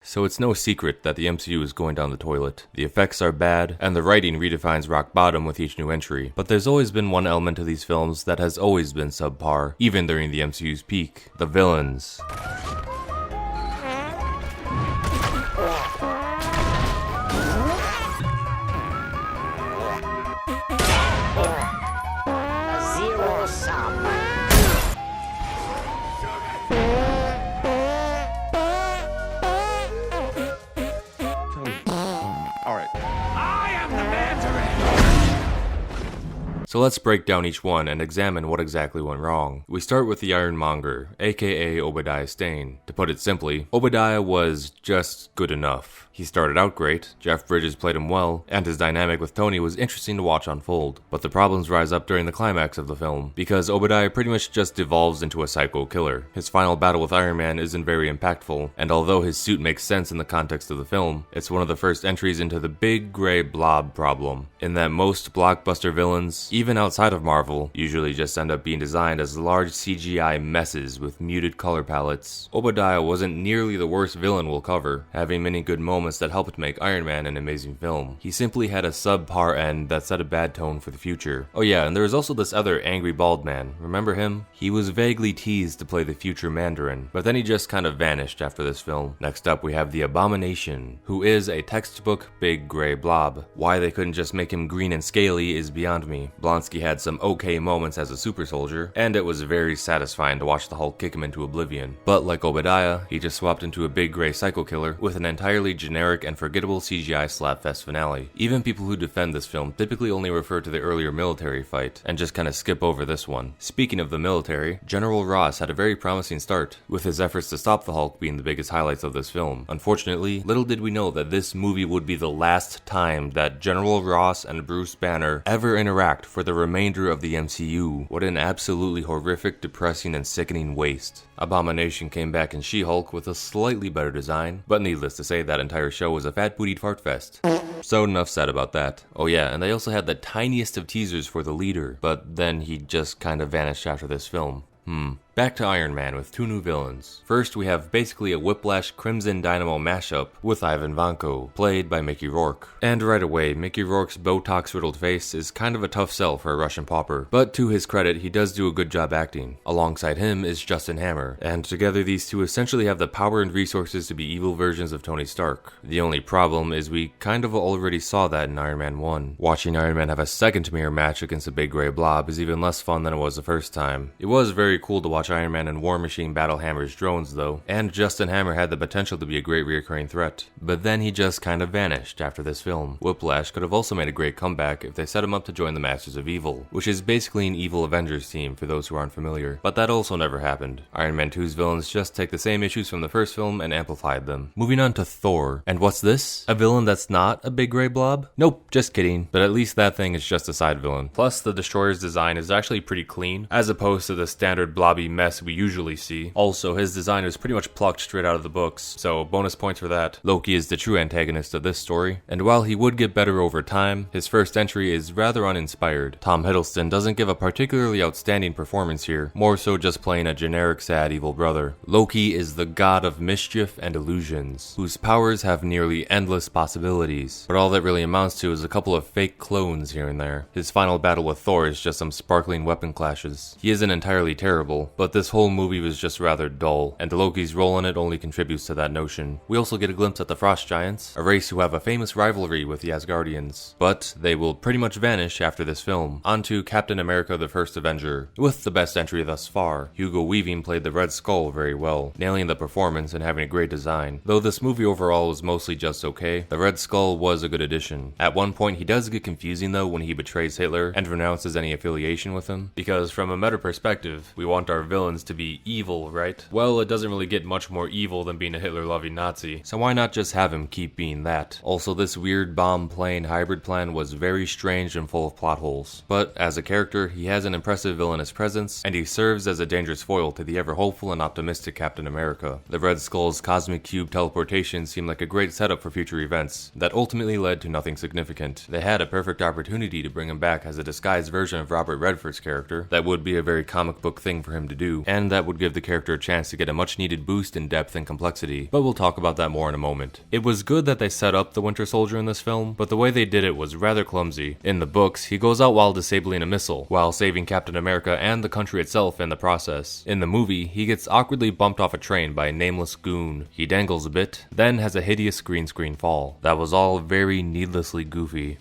so it's no secret that the MCU is going down the toilet. The effects are bad, and the writing redefines rock bottom with each new entry. But there's always been one element to these films that has always been subpar, even during the MCU's peak: the villains. So let's break down each one and examine what exactly went wrong. We start with the Ironmonger, aka Obadiah Stane. To put it simply, Obadiah was just good enough. He started out great, Jeff Bridges played him well, and his dynamic with Tony was interesting to watch unfold. But the problems rise up during the climax of the film, because Obadiah pretty much just devolves into a psycho killer. His final battle with Iron Man isn't very impactful, and although his suit makes sense in the context of the film, it's one of the first entries into the big gray blob problem, in that most blockbuster villains, even outside of Marvel, usually just end up being designed as large CGI messes with muted color palettes. Obadiah wasn't nearly the worst villain we'll cover, having many good moments that helped make Iron Man an amazing film. He simply had a subpar end that set a bad tone for the future. Oh yeah, and there was also this other angry bald man, remember him? He was vaguely teased to play the future Mandarin, but then he just kind of vanished after this film. Next up we have the Abomination, who is a textbook big gray blob. Why they couldn't just make him green and scaly is beyond me. Blonsky had some okay moments as a super soldier, and it was very satisfying to watch the Hulk kick him into oblivion. But like Obadiah, he just swapped into a big gray psycho killer with an entirely generic and forgettable CGI slapfest finale. Even people who defend this film typically only refer to the earlier military fight, and just kinda skip over this one. Speaking of the military, General Ross had a very promising start, with his efforts to stop the Hulk being the biggest highlights of this film. Unfortunately, little did we know that this movie would be the last time that General Ross and Bruce Banner ever interact for the remainder of the MCU. What an absolutely horrific, depressing, and sickening waste. Abomination came back in She-Hulk with a slightly better design, but needless to say, that entire show was a fat-bootied fart fest. So enough said about that. Oh yeah, and they also had the tiniest of teasers for the leader, but then he just kind of vanished after this film. Back to Iron Man with two new villains. First, we have basically a Whiplash Crimson Dynamo mashup with Ivan Vanko, played by Mickey Rourke. And right away, Mickey Rourke's Botox-riddled face is kind of a tough sell for a Russian pauper, but to his credit, he does do a good job acting. Alongside him is Justin Hammer, and together these two essentially have the power and resources to be evil versions of Tony Stark. The only problem is we kind of already saw that in Iron Man 1. Watching Iron Man have a second mirror match against a big gray blob is even less fun than it was the first time. It was very cool to watch Iron Man and War Machine battle Hammer's drones though, and Justin Hammer had the potential to be a great reoccurring threat. But then he just kind of vanished after this film. Whiplash could have also made a great comeback if they set him up to join the Masters of Evil, which is basically an evil Avengers team for those who aren't familiar. But that also never happened. Iron Man 2's villains just take the same issues from the first film and amplified them. Moving on to Thor. And what's this? A villain that's not a big gray blob? Nope, just kidding. But at least that thing is just a side villain. Plus, the Destroyer's design is actually pretty clean, as opposed to the standard blobby mess we usually see. Also, his design is pretty much plucked straight out of the books, so bonus points for that. Loki is the true antagonist of this story, and while he would get better over time, his first entry is rather uninspired. Tom Hiddleston doesn't give a particularly outstanding performance here, more so just playing a generic sad evil brother. Loki is the god of mischief and illusions, whose powers have nearly endless possibilities, but all that really amounts to is a couple of fake clones here and there. His final battle with Thor is just some sparkling weapon clashes. He isn't entirely terrible, but this whole movie was just rather dull, and Loki's role in it only contributes to that notion. We also get a glimpse at the Frost Giants, a race who have a famous rivalry with the Asgardians, but they will pretty much vanish after this film. On to Captain America the First Avenger, with the best entry thus far. Hugo Weaving played the Red Skull very well, nailing the performance and having a great design. Though this movie overall was mostly just okay, the Red Skull was a good addition. At one point he does get confusing though when he betrays Hitler and renounces any affiliation with him, because from a meta perspective, we want our villains to be evil, right? Well, it doesn't really get much more evil than being a Hitler-loving Nazi, so why not just have him keep being that? Also, this weird bomb-plane hybrid plan was very strange and full of plot holes, but as a character, he has an impressive villainous presence, and he serves as a dangerous foil to the ever-hopeful and optimistic Captain America. The Red Skull's cosmic cube teleportation seemed like a great setup for future events that ultimately led to nothing significant. They had a perfect opportunity to bring him back as a disguised version of Robert Redford's character. That would be a very comic book thing for him to do, and that would give the character a chance to get a much needed boost in depth and complexity, but we'll talk about that more in a moment. It was good that they set up the Winter Soldier in this film, but the way they did it was rather clumsy. In the books, he goes out while disabling a missile, while saving Captain America and the country itself in the process. In the movie, he gets awkwardly bumped off a train by a nameless goon. He dangles a bit, then has a hideous green screen fall. That was all very needlessly goofy.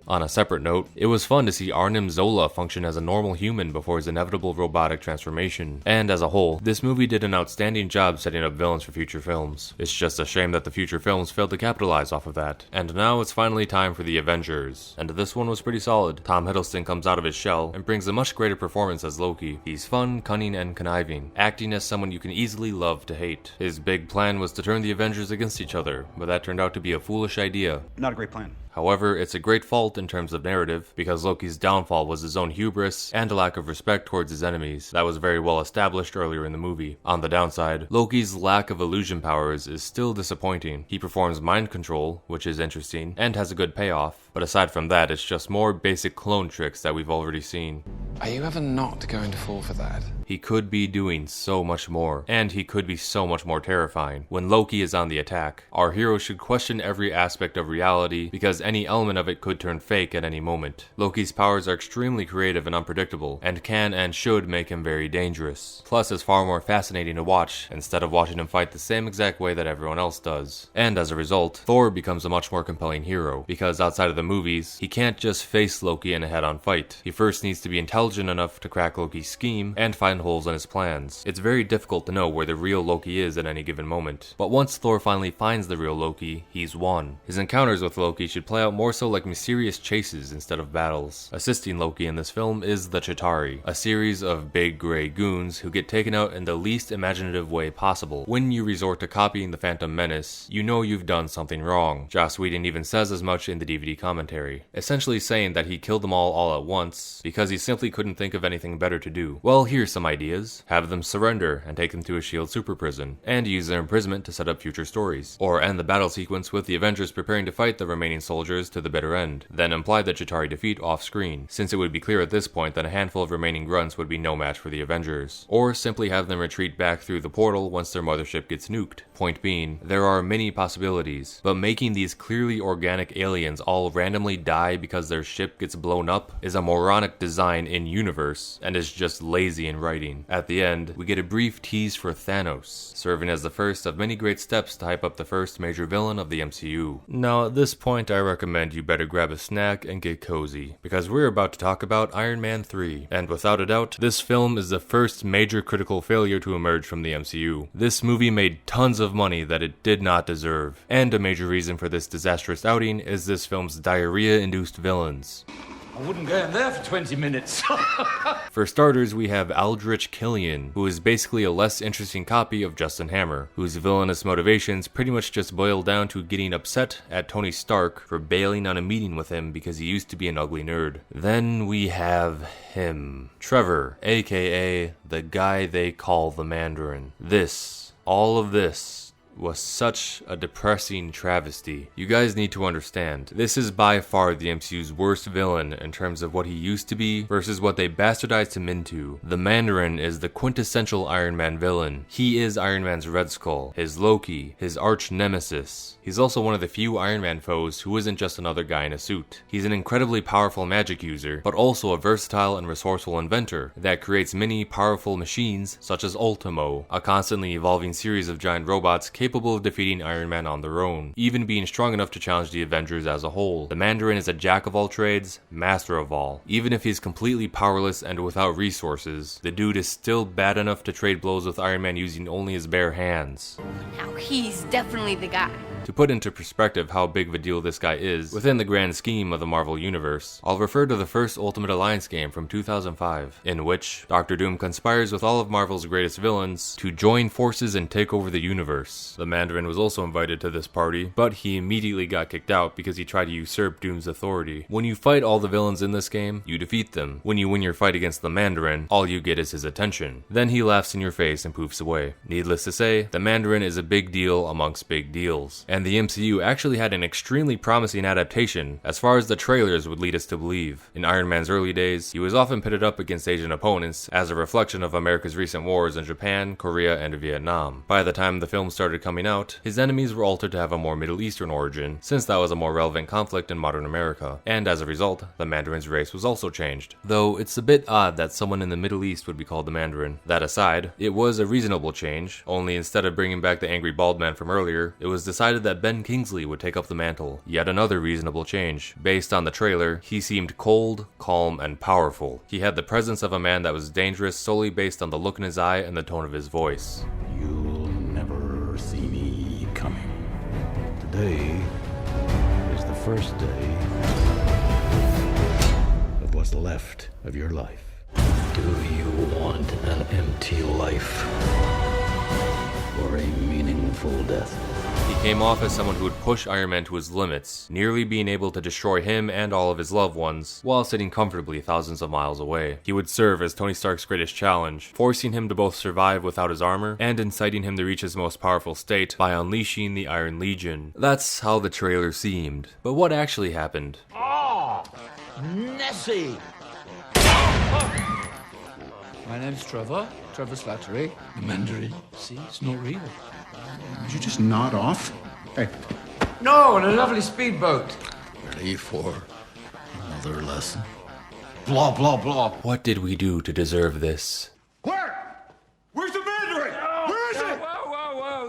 On a separate note, it was fun to see Arnim Zola function as a normal human before his inevitable robotic transformation. And as a whole, this movie did an outstanding job setting up villains for future films. It's just a shame that the future films failed to capitalize off of that. And now it's finally time for the Avengers. And this one was pretty solid. Tom Hiddleston comes out of his shell and brings a much greater performance as Loki. He's fun, cunning, and conniving, acting as someone you can easily love to hate. His big plan was to turn the Avengers against each other, but that turned out to be a foolish idea. Not a great plan. However, it's a great fault in terms of narrative, because Loki's downfall was his own hubris and a lack of respect towards his enemies that was very well established earlier in the movie. On the downside, Loki's lack of illusion powers is still disappointing. He performs mind control, which is interesting, and has a good payoff, but aside from that, it's just more basic clone tricks that we've already seen. Are you ever not going to fall for that? He could be doing so much more, and he could be so much more terrifying. When Loki is on the attack, our hero should question every aspect of reality, because any element of it could turn fake at any moment. Loki's powers are extremely creative and unpredictable, and can and should make him very dangerous. Plus, it's far more fascinating to watch, instead of watching him fight the same exact way that everyone else does. And as a result, Thor becomes a much more compelling hero, because outside of the movies, he can't just face Loki in a head-on fight. He first needs to be intelligent enough to crack Loki's scheme, and find holes in his plans. It's very difficult to know where the real Loki is at any given moment. But once Thor finally finds the real Loki, he's won. His encounters with Loki should play out more so like mysterious chases instead of battles. Assisting Loki in this film is the Chitauri, a series of big gray goons who get taken out in the least imaginative way possible. When you resort to copying the Phantom Menace, you know you've done something wrong. Joss Whedon even says as much in the DVD commentary, essentially saying that he killed them all at once because he simply couldn't think of anything better to do. Well, here's some ideas. Have them surrender and take them to a S.H.I.E.L.D. super prison, and use their imprisonment to set up future stories. Or end the battle sequence with the Avengers preparing to fight the remaining soldiers to the bitter end, then imply the Chitauri defeat off-screen, since it would be clear at this point that a handful of remaining grunts would be no match for the Avengers. Or simply have them retreat back through the portal once their mothership gets nuked. Point being, there are many possibilities, but making these clearly organic aliens all randomly die because their ship gets blown up is a moronic design in-universe, and is just lazy in writing. At the end, we get a brief tease for Thanos, serving as the first of many great steps to hype up the first major villain of the MCU. Now, at this point, I recommend you better grab a snack and get cozy, because we're about to talk about Iron Man 3. And without a doubt, this film is the first major critical failure to emerge from the MCU. This movie made tons of money that it did not deserve, and a major reason for this disastrous outing is this film's diarrhea-induced villains. I wouldn't go in there for 20 minutes. For starters, we have Aldrich Killian, who is basically a less interesting copy of Justin Hammer, whose villainous motivations pretty much just boil down to getting upset at Tony Stark for bailing on a meeting with him because he used to be an ugly nerd. Then we have him, Trevor, aka the guy they call the Mandarin. All of this was such a depressing travesty. You guys need to understand, this is by far the MCU's worst villain in terms of what he used to be versus what they bastardized him into. The Mandarin is the quintessential Iron Man villain. He is Iron Man's Red Skull, his Loki, his arch nemesis. He's also one of the few Iron Man foes who isn't just another guy in a suit. He's an incredibly powerful magic user, but also a versatile and resourceful inventor that creates many powerful machines such as Ultimo, a constantly evolving series of giant robots capable of defeating Iron Man on their own, even being strong enough to challenge the Avengers as a whole. The Mandarin is a jack of all trades, master of all. Even if he's completely powerless and without resources, the dude is still bad enough to trade blows with Iron Man using only his bare hands. Now he's definitely the guy. To put into perspective how big of a deal this guy is within the grand scheme of the Marvel Universe, I'll refer to the first Ultimate Alliance game from 2005, in which Doctor Doom conspires with all of Marvel's greatest villains to join forces and take over the universe. The Mandarin was also invited to this party, but he immediately got kicked out because he tried to usurp Doom's authority. When you fight all the villains in this game, you defeat them. When you win your fight against the Mandarin, all you get is his attention. Then he laughs in your face and poofs away. Needless to say, the Mandarin is a big deal amongst big deals, and the MCU actually had an extremely promising adaptation as far as the trailers would lead us to believe. In Iron Man's early days, he was often pitted up against Asian opponents as a reflection of America's recent wars in Japan, Korea, and Vietnam. By the time the film started coming out, his enemies were altered to have a more Middle Eastern origin, since that was a more relevant conflict in modern America, and as a result, the Mandarin's race was also changed. Though it's a bit odd that someone in the Middle East would be called the Mandarin. That aside, it was a reasonable change, only instead of bringing back the angry bald man from earlier, it was decided that Ben Kingsley would take up the mantle. Yet another reasonable change. Based on the trailer, he seemed cold, calm, and powerful. He had the presence of a man that was dangerous solely based on the look in his eye and the tone of his voice. You'll never see me coming. Today is the first day of what's left of your life. Do you want an empty life or a meaningful death? He came off as someone who would push Iron Man to his limits, nearly being able to destroy him and all of his loved ones, while sitting comfortably thousands of miles away. He would serve as Tony Stark's greatest challenge, forcing him to both survive without his armor, and inciting him to reach his most powerful state by unleashing the Iron Legion. That's how the trailer seemed. But what actually happened? Oh, Nessie! My name's Trevor Slattery. The Mandarin. See, it's not real. Would you just nod off? Hey, No, on a lovely speedboat. Ready for another lesson? Blah, blah, blah. What did we do to deserve this? where's the Mandarin? Where is it?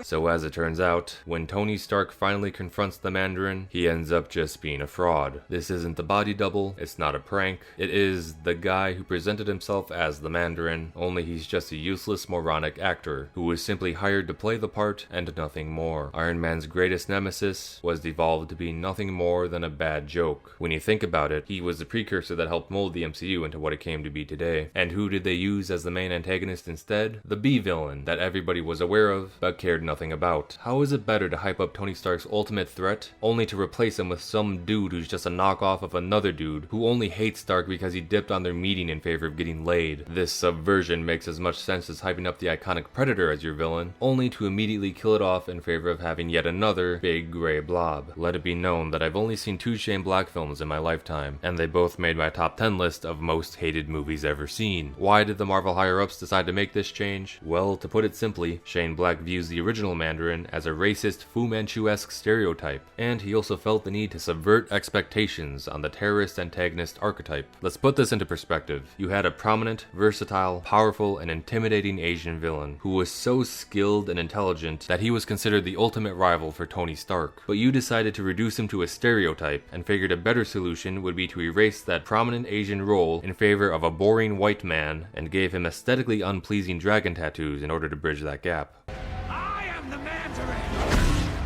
So as it turns out, when Tony Stark finally confronts the Mandarin, he ends up just being a fraud. This isn't the body double, it's not a prank, it is the guy who presented himself as the Mandarin, only he's just a useless moronic actor, who was simply hired to play the part and nothing more. Iron Man's greatest nemesis was devolved to be nothing more than a bad joke. When you think about it, he was the precursor that helped mold the MCU into what it came to be today. And who did they use as the main antagonist instead? The B-villain that everybody was aware of, but cared nothing about. How is it better to hype up Tony Stark's ultimate threat, only to replace him with some dude who's just a knockoff of another dude who only hates Stark because he dipped on their meeting in favor of getting laid? This subversion makes as much sense as hyping up the iconic Predator as your villain, only to immediately kill it off in favor of having yet another big gray blob. Let it be known that I've only seen 2 Shane Black films in my lifetime, and they both made my top 10 list of most hated movies ever seen. Why did the Marvel higher-ups decide to make this change? Well, to put it simply, Shane Black views the original Mandarin as a racist Fu Manchu-esque stereotype, and he also felt the need to subvert expectations on the terrorist antagonist archetype. Let's put this into perspective. You had a prominent, versatile, powerful, and intimidating Asian villain who was so skilled and intelligent that he was considered the ultimate rival for Tony Stark. But you decided to reduce him to a stereotype and figured a better solution would be to erase that prominent Asian role in favor of a boring white man and gave him aesthetically unpleasing dragon tattoos in order to bridge that gap.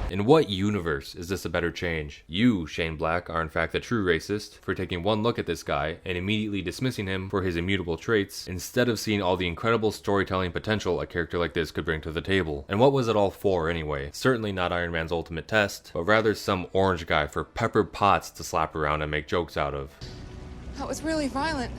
In what universe is this a better change? You, Shane Black, are in fact the true racist for taking one look at this guy and immediately dismissing him for his immutable traits, instead of seeing all the incredible storytelling potential a character like this could bring to the table. And what was it all for anyway? Certainly not Iron Man's ultimate test, but rather some orange guy for Pepper Potts to slap around and make jokes out of. That was really violent.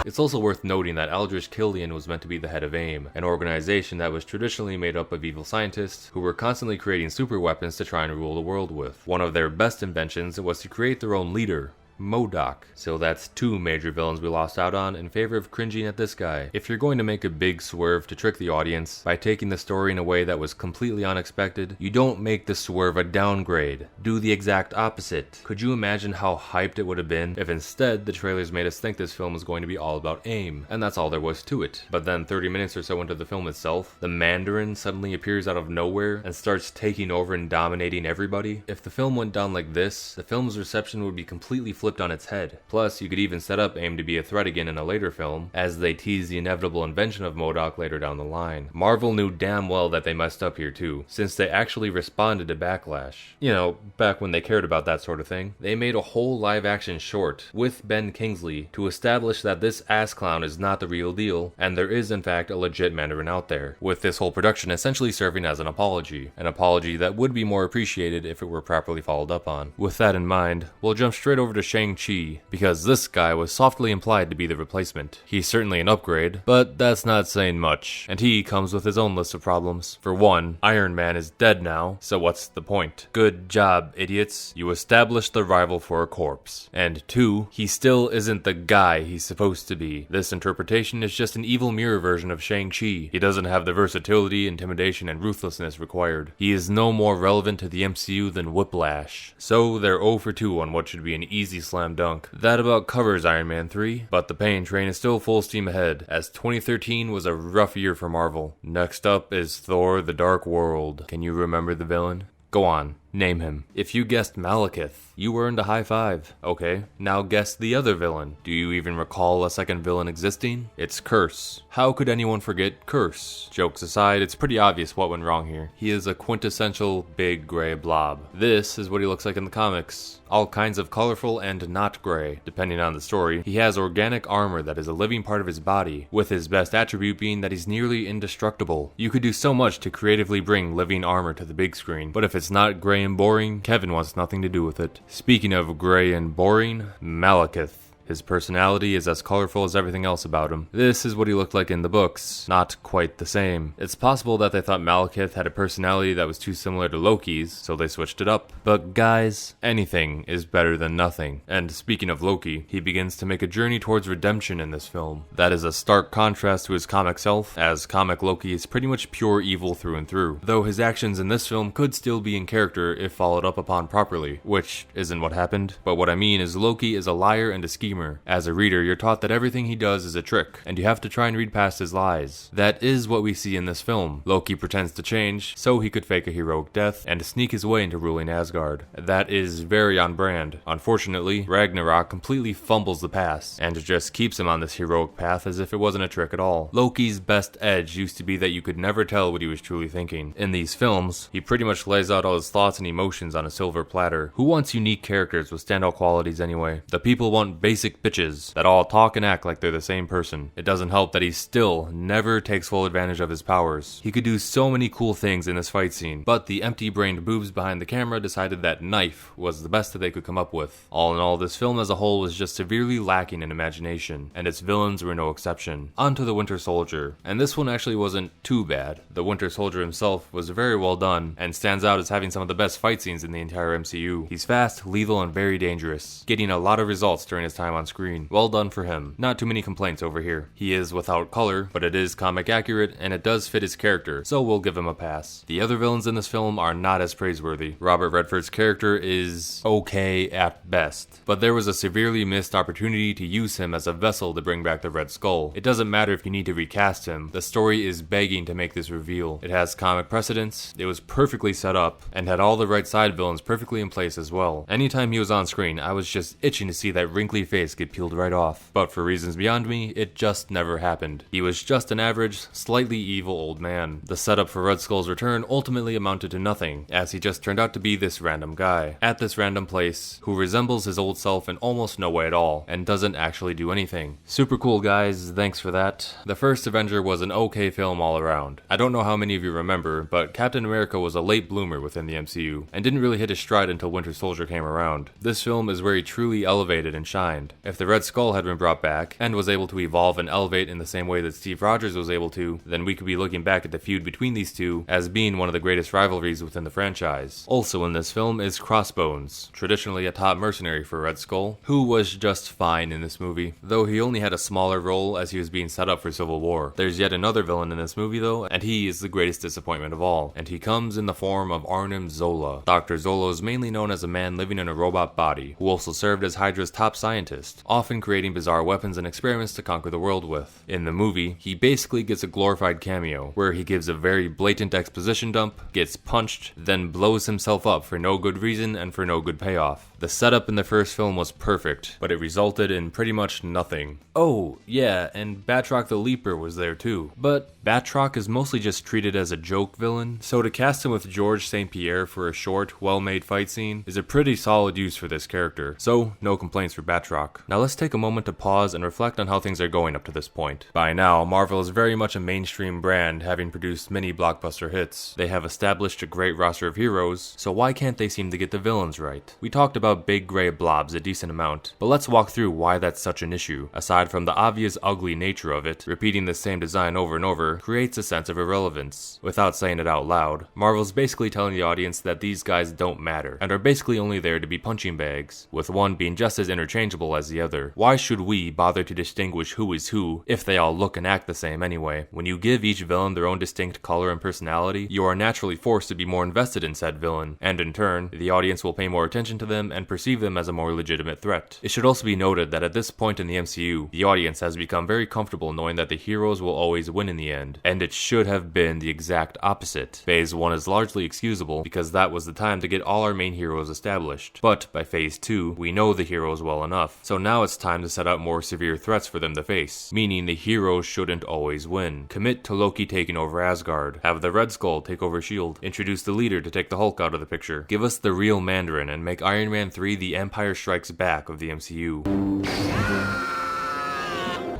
It's also worth noting that Aldrich Killian was meant to be the head of AIM, an organization that was traditionally made up of evil scientists who were constantly creating super weapons to try and rule the world with. One of their best inventions was to create their own leader, MODOK. So that's 2 major villains we lost out on in favor of cringing at this guy. If you're going to make a big swerve to trick the audience by taking the story in a way that was completely unexpected, you don't make the swerve a downgrade. Do the exact opposite. Could you imagine how hyped it would have been if instead the trailers made us think this film was going to be all about AIM, and that's all there was to it? But then 30 minutes or so into the film itself, the Mandarin suddenly appears out of nowhere and starts taking over and dominating everybody. If the film went down like this, the film's reception would be completely flipped on its head. Plus, you could even set up AIM to be a threat again in a later film, as they tease the inevitable invention of MODOK later down the line. Marvel knew damn well that they messed up here too, since they actually responded to Backlash. You know, back when they cared about that sort of thing. They made a whole live-action short with Ben Kingsley to establish that this ass clown is not the real deal, and there is in fact a legit Mandarin out there, with this whole production essentially serving as an apology that would be more appreciated if it were properly followed up on. With that in mind, we'll jump straight over to Shang-Chi, because this guy was softly implied to be the replacement. He's certainly an upgrade, but that's not saying much, and he comes with his own list of problems. For one, Iron Man is dead now, so what's the point? Good job, idiots. You established the rival for a corpse. And two, he still isn't the guy he's supposed to be. This interpretation is just an evil mirror version of Shang-Chi. He doesn't have the versatility, intimidation, and ruthlessness required. He is no more relevant to the MCU than Whiplash. So they're 0 for 2 on what should be an easy slam dunk. That about covers Iron Man 3, but the pain train is still full steam ahead, as 2013 was a rough year for Marvel. Next up is Thor: The Dark World. Can you remember the villain? Go on, name him. If you guessed Malekith, you earned a high five. Okay, now guess the other villain. Do you even recall a second villain existing? It's Curse. How could anyone forget Curse? Jokes aside, it's pretty obvious what went wrong here. He is a quintessential big gray blob. This is what he looks like in the comics. All kinds of colorful and not gray, depending on the story. He has organic armor that is a living part of his body, with his best attribute being that he's nearly indestructible. You could do so much to creatively bring living armor to the big screen, but if it's not gray and boring, Kevin wants nothing to do with it. Speaking of gray and boring, Malekith. His personality is as colorful as everything else about him. This is what he looked like in the books. Not quite the same. It's possible that they thought Malekith had a personality that was too similar to Loki's, so they switched it up. But guys, anything is better than nothing. And speaking of Loki, he begins to make a journey towards redemption in this film. That is a stark contrast to his comic self, as comic Loki is pretty much pure evil through and through. Though his actions in this film could still be in character if followed up upon properly, which isn't what happened. But what I mean is Loki is a liar and a schemer. As a reader, you're taught that everything he does is a trick, and you have to try and read past his lies. That is what we see in this film. Loki pretends to change, so he could fake a heroic death, and sneak his way into ruling Asgard. That is very on brand. Unfortunately, Ragnarok completely fumbles the pass, and just keeps him on this heroic path as if it wasn't a trick at all. Loki's best edge used to be that you could never tell what he was truly thinking. In these films, he pretty much lays out all his thoughts and emotions on a silver platter. Who wants unique characters with standout qualities anyway? The people want basic bitches that all talk and act like they're the same person. It doesn't help that he still never takes full advantage of his powers. He could do so many cool things in this fight scene, but the empty-brained boobs behind the camera decided that knife was the best that they could come up with. All in all, this film as a whole was just severely lacking in imagination, and its villains were no exception. On to the Winter Soldier, and this one actually wasn't too bad. The Winter Soldier himself was very well done, and stands out as having some of the best fight scenes in the entire MCU. He's fast, lethal, and very dangerous, getting a lot of results during his time on screen. Well done for him. Not too many complaints over here. He is without color, but it is comic accurate, and it does fit his character, so we'll give him a pass. The other villains in this film are not as praiseworthy. Robert Redford's character is okay at best, but there was a severely missed opportunity to use him as a vessel to bring back the Red Skull. It doesn't matter if you need to recast him. The story is begging to make this reveal. It has comic precedence, it was perfectly set up, and had all the right side villains perfectly in place as well. Anytime he was on screen, I was just itching to see that wrinkly face get peeled right off, but for reasons beyond me, it just never happened. He was just an average, slightly evil old man. The setup for Red Skull's return ultimately amounted to nothing, as he just turned out to be this random guy, at this random place, who resembles his old self in almost no way at all, and doesn't actually do anything. Super cool, guys, thanks for that. The first Avenger was an okay film all around. I don't know how many of you remember, but Captain America was a late bloomer within the MCU, and didn't really hit his stride until Winter Soldier came around. This film is where he truly elevated and shined. If the Red Skull had been brought back, and was able to evolve and elevate in the same way that Steve Rogers was able to, then we could be looking back at the feud between these two as being one of the greatest rivalries within the franchise. Also in this film is Crossbones, traditionally a top mercenary for Red Skull, who was just fine in this movie, though he only had a smaller role as he was being set up for Civil War. There's yet another villain in this movie though, and he is the greatest disappointment of all, and he comes in the form of Arnim Zola. Dr. Zola is mainly known as a man living in a robot body, who also served as Hydra's top scientist, often creating bizarre weapons and experiments to conquer the world with. In the movie, he basically gets a glorified cameo, where he gives a very blatant exposition dump, gets punched, then blows himself up for no good reason and for no good payoff. The setup in the first film was perfect, but it resulted in pretty much nothing. Oh, yeah, and Batroc the Leaper was there too. But Batroc is mostly just treated as a joke villain, so to cast him with George St. Pierre for a short, well-made fight scene is a pretty solid use for this character, so no complaints for Batroc. Ragnarok. Now let's take a moment to pause and reflect on how things are going up to this point. By now, Marvel is very much a mainstream brand, having produced many blockbuster hits. They have established a great roster of heroes, so why can't they seem to get the villains right? We talked about big gray blobs a decent amount, but let's walk through why that's such an issue. Aside from the obvious ugly nature of it, repeating the same design over and over creates a sense of irrelevance. Without saying it out loud, Marvel's basically telling the audience that these guys don't matter, and are basically only there to be punching bags, with one being just as interchangeable as the other. Why should we bother to distinguish who is who if they all look and act the same anyway? When you give each villain their own distinct color and personality, you are naturally forced to be more invested in said villain, and in turn, the audience will pay more attention to them and perceive them as a more legitimate threat. It should also be noted that at this point in the MCU, the audience has become very comfortable knowing that the heroes will always win in the end, and it should have been the exact opposite. Phase 1 is largely excusable because that was the time to get all our main heroes established, but by Phase 2, we know the heroes well enough, so now it's time to set out more severe threats for them to face, meaning the heroes shouldn't always win. Commit to Loki taking over Asgard, have the Red Skull take over S.H.I.E.L.D., introduce the leader to take the Hulk out of the picture, give us the real Mandarin, and make Iron Man 3 the Empire Strikes Back of the MCU.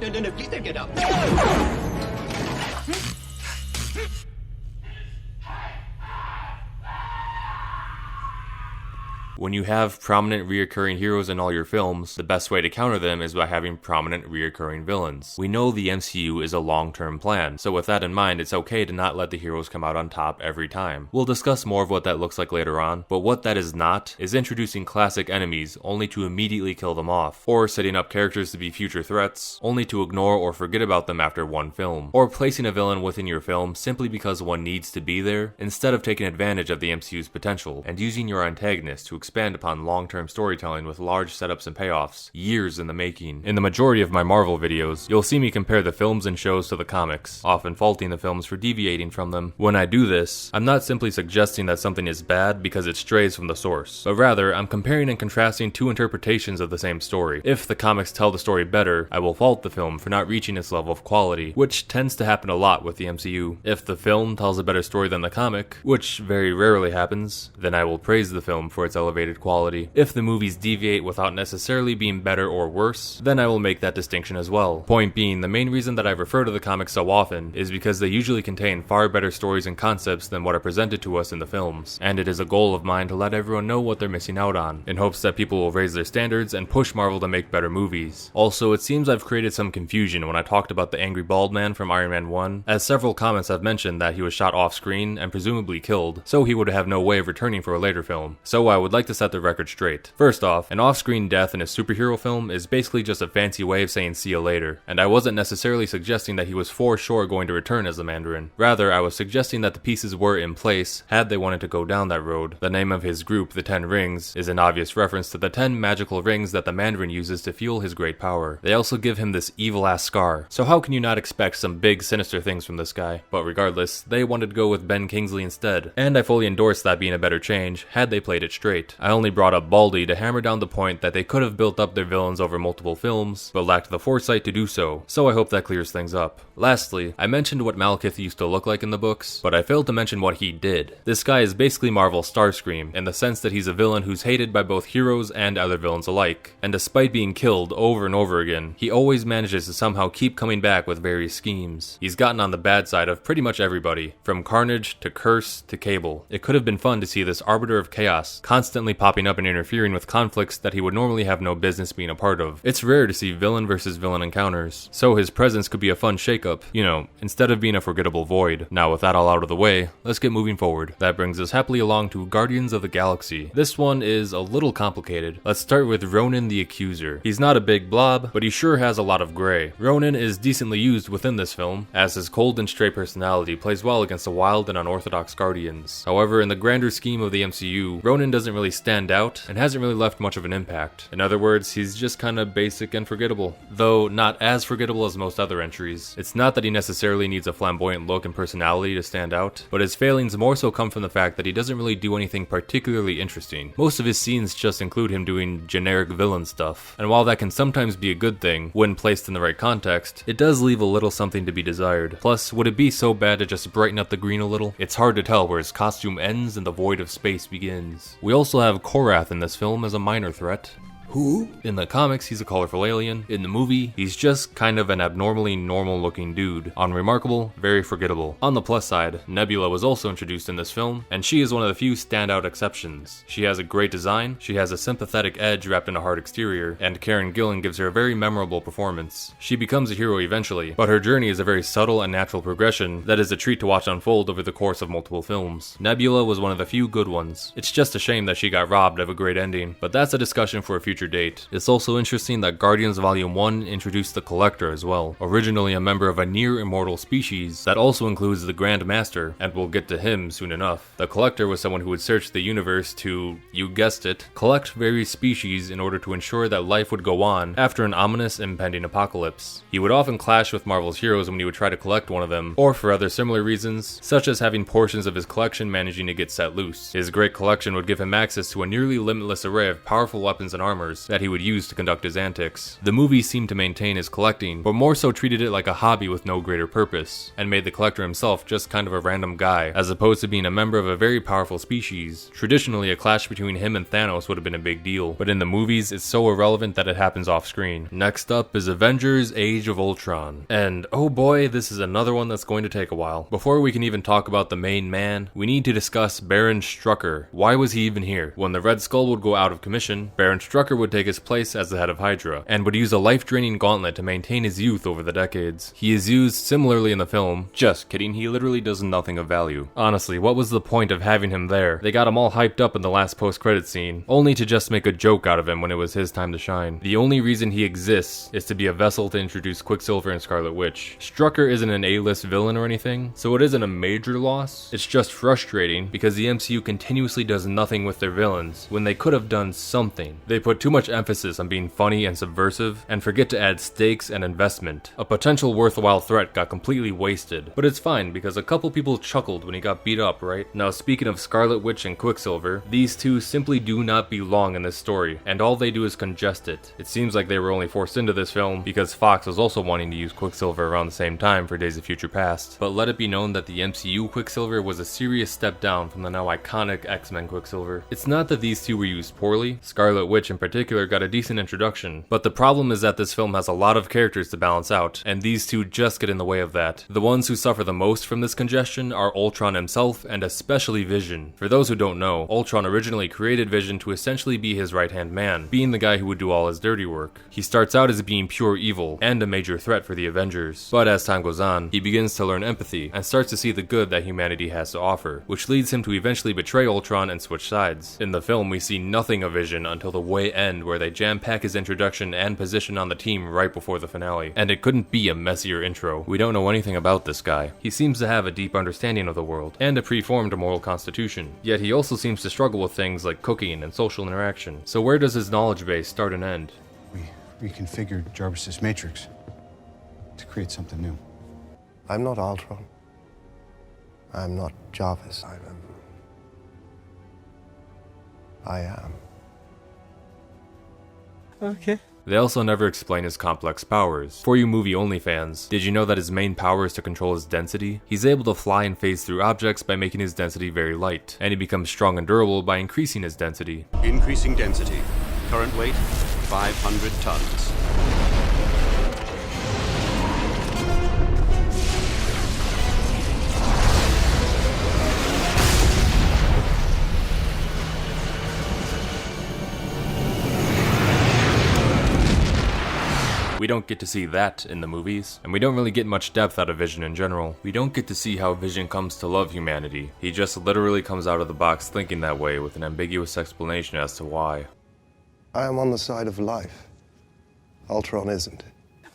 No, please don't get up. When you have prominent reoccurring heroes in all your films, the best way to counter them is by having prominent reoccurring villains. We know the MCU is a long-term plan, so with that in mind, it's okay to not let the heroes come out on top every time. We'll discuss more of what that looks like later on, but what that is not is introducing classic enemies only to immediately kill them off, or setting up characters to be future threats only to ignore or forget about them after one film, or placing a villain within your film simply because one needs to be there, instead of taking advantage of the MCU's potential and using your antagonist to expand upon long-term storytelling with large setups and payoffs, years in the making. In the majority of my Marvel videos, you'll see me compare the films and shows to the comics, often faulting the films for deviating from them. When I do this, I'm not simply suggesting that something is bad because it strays from the source, but rather I'm comparing and contrasting two interpretations of the same story. If the comics tell the story better, I will fault the film for not reaching its level of quality, which tends to happen a lot with the MCU. If the film tells a better story than the comic, which very rarely happens, then I will praise the film for its elevated quality. If the movies deviate without necessarily being better or worse, then I will make that distinction as well. Point being, the main reason that I refer to the comics so often is because they usually contain far better stories and concepts than what are presented to us in the films, and it is a goal of mine to let everyone know what they're missing out on, in hopes that people will raise their standards and push Marvel to make better movies. Also, it seems I've created some confusion when I talked about the angry bald man from Iron Man 1, as several comments have mentioned that he was shot off screen and presumably killed, so he would have no way of returning for a later film. So I would like to set the record straight. First off, an off-screen death in a superhero film is basically just a fancy way of saying see you later, and I wasn't necessarily suggesting that he was for sure going to return as the Mandarin. Rather, I was suggesting that the pieces were in place had they wanted to go down that road. The name of his group, the 10 Rings, is an obvious reference to the 10 magical rings that the Mandarin uses to fuel his great power. They also give him this evil-ass scar, so how can you not expect some big sinister things from this guy? But regardless, they wanted to go with Ben Kingsley instead, and I fully endorse that being a better change had they played it straight. I only brought up Baldy to hammer down the point that they could have built up their villains over multiple films, but lacked the foresight to do so I hope that clears things up. Lastly, I mentioned what Malekith used to look like in the books, but I failed to mention what he did. This guy is basically Marvel's Starscream, in the sense that he's a villain who's hated by both heroes and other villains alike, and despite being killed over and over again, he always manages to somehow keep coming back with various schemes. He's gotten on the bad side of pretty much everybody, from Carnage to Curse to Cable. It could have been fun to see this Arbiter of Chaos constantly popping up and interfering with conflicts that he would normally have no business being a part of. It's rare to see villain versus villain encounters, so his presence could be a fun shakeup, instead of being a forgettable void. Now with that all out of the way, let's get moving forward. That brings us happily along to Guardians of the Galaxy. This one is a little complicated. Let's start with Ronan the Accuser. He's not a big blob, but he sure has a lot of gray. Ronan is decently used within this film, as his cold and straight personality plays well against the wild and unorthodox Guardians. However, in the grander scheme of the MCU, Ronan doesn't really stand out and hasn't really left much of an impact. In other words, he's just kinda basic and forgettable. Though not as forgettable as most other entries. It's not that he necessarily needs a flamboyant look and personality to stand out, but his failings more so come from the fact that he doesn't really do anything particularly interesting. Most of his scenes just include him doing generic villain stuff, and while that can sometimes be a good thing when placed in the right context, it does leave a little something to be desired. Plus, would it be so bad to just brighten up the green a little? It's hard to tell where his costume ends and the void of space begins. We also have Korath in this film as a minor threat. Who? In the comics, he's a colorful alien. In the movie, he's just kind of an abnormally normal looking dude. Unremarkable, very forgettable. On the plus side, Nebula was also introduced in this film, and she is one of the few standout exceptions. She has a great design, she has a sympathetic edge wrapped in a hard exterior, and Karen Gillan gives her a very memorable performance. She becomes a hero eventually, but her journey is a very subtle and natural progression that is a treat to watch unfold over the course of multiple films. Nebula was one of the few good ones. It's just a shame that she got robbed of a great ending, but that's a discussion for a future date. It's also interesting that Guardians Volume 1 introduced the Collector as well, originally a member of a near-immortal species that also includes the Grand Master, and we'll get to him soon enough. The Collector was someone who would search the universe to, you guessed it, collect various species in order to ensure that life would go on after an ominous impending apocalypse. He would often clash with Marvel's heroes when he would try to collect one of them, or for other similar reasons, such as having portions of his collection managing to get set loose. His great collection would give him access to a nearly limitless array of powerful weapons and armors that he would use to conduct his antics. The movie seemed to maintain his collecting, but more so treated it like a hobby with no greater purpose, and made the Collector himself just kind of a random guy, as opposed to being a member of a very powerful species. Traditionally, a clash between him and Thanos would have been a big deal, but in the movies, it's so irrelevant that it happens off screen. Next up is Avengers Age of Ultron, and oh boy, this is another one that's going to take a while. Before we can even talk about the main man, we need to discuss Baron Strucker. Why was he even here? When the Red Skull would go out of commission, Baron Strucker would take his place as the head of Hydra, and would use a life-draining gauntlet to maintain his youth over the decades. He is used similarly in the film. Just kidding, he literally does nothing of value. Honestly, what was the point of having him there? They got him all hyped up in the last post-credit scene, only to just make a joke out of him when it was his time to shine. The only reason he exists is to be a vessel to introduce Quicksilver and Scarlet Witch. Strucker isn't an A-list villain or anything, so it isn't a major loss. It's just frustrating because the MCU continuously does nothing with their villains when they could have done something. They put too much emphasis on being funny and subversive, and forget to add stakes and investment. A potential worthwhile threat got completely wasted, but it's fine because a couple people chuckled when he got beat up, right? Now speaking of Scarlet Witch and Quicksilver, these two simply do not belong in this story, and all they do is congest it. It seems like they were only forced into this film because Fox was also wanting to use Quicksilver around the same time for Days of Future Past, but let it be known that the MCU Quicksilver was a serious step down from the now iconic X-Men Quicksilver. It's not that these two were used poorly. Scarlet Witch in particular got a decent introduction, but the problem is that this film has a lot of characters to balance out, and these two just get in the way of that. The ones who suffer the most from this congestion are Ultron himself, and especially Vision. For those who don't know, Ultron originally created Vision to essentially be his right-hand man, being the guy who would do all his dirty work. He starts out as being pure evil, and a major threat for the Avengers, but as time goes on, he begins to learn empathy, and starts to see the good that humanity has to offer, which leads him to eventually betray Ultron and switch sides. In the film, we see nothing of Vision until the way end, where they jam-pack his introduction and position on the team right before the finale, and it couldn't be a messier intro. We don't know anything about this guy. He seems to have a deep understanding of the world, and a preformed moral constitution, yet he also seems to struggle with things like cooking and social interaction. So where does his knowledge base start and end? We reconfigured Jarvis's matrix to create something new. I'm not Ultron. I'm not Jarvis. I am. Okay. They also never explain his complex powers. For you movie-only fans, did you know that his main power is to control his density? He's able to fly and phase through objects by making his density very light, and he becomes strong and durable by increasing his density. Increasing density. Current weight, 500 tons. We don't get to see that in the movies, and we don't really get much depth out of Vision in general. We don't get to see how Vision comes to love humanity. He just literally comes out of the box thinking that way with an ambiguous explanation as to why. I am on the side of life. Ultron isn't.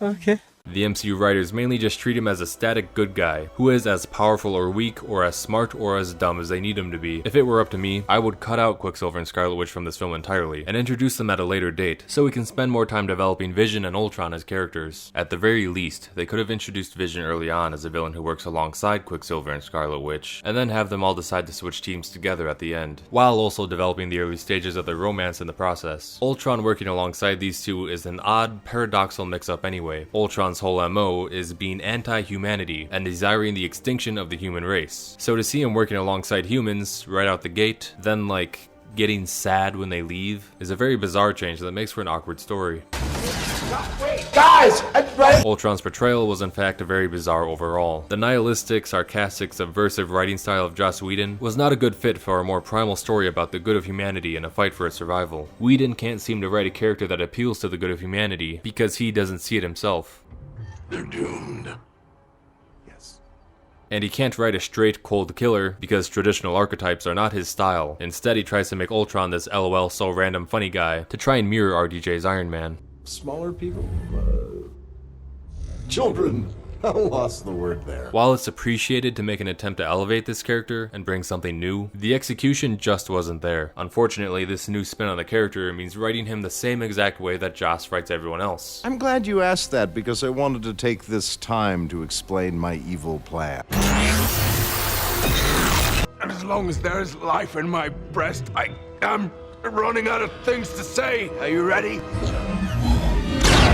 Okay. The MCU writers mainly just treat him as a static good guy, who is as powerful or weak, or as smart or as dumb as they need him to be. If it were up to me, I would cut out Quicksilver and Scarlet Witch from this film entirely, and introduce them at a later date, so we can spend more time developing Vision and Ultron as characters. At the very least, they could have introduced Vision early on as a villain who works alongside Quicksilver and Scarlet Witch, and then have them all decide to switch teams together at the end, while also developing the early stages of their romance in the process. Ultron working alongside these two is an odd, paradoxical mix-up anyway. Ultron's whole MO is being anti-humanity and desiring the extinction of the human race. So to see him working alongside humans right out the gate, then like getting sad when they leave, is a very bizarre change that makes for an awkward story. Guys! Ultron's portrayal was in fact a very bizarre overall. The nihilistic, sarcastic, subversive writing style of Joss Whedon was not a good fit for a more primal story about the good of humanity and a fight for its survival. Whedon can't seem to write a character that appeals to the good of humanity because he doesn't see it himself. They're doomed. And he can't write a straight, cold killer because traditional archetypes are not his style. Instead, he tries to make Ultron this LOL so random funny guy to try and mirror RDJ's Iron Man. Smaller people? Children. I lost the word there. While it's appreciated to make an attempt to elevate this character and bring something new, the execution just wasn't there. Unfortunately, this new spin on the character means writing him the same exact way that Joss writes everyone else. I'm glad you asked that because I wanted to take this time to explain my evil plan. And as long as there is life in my breast, I am running out of things to say. Are you ready?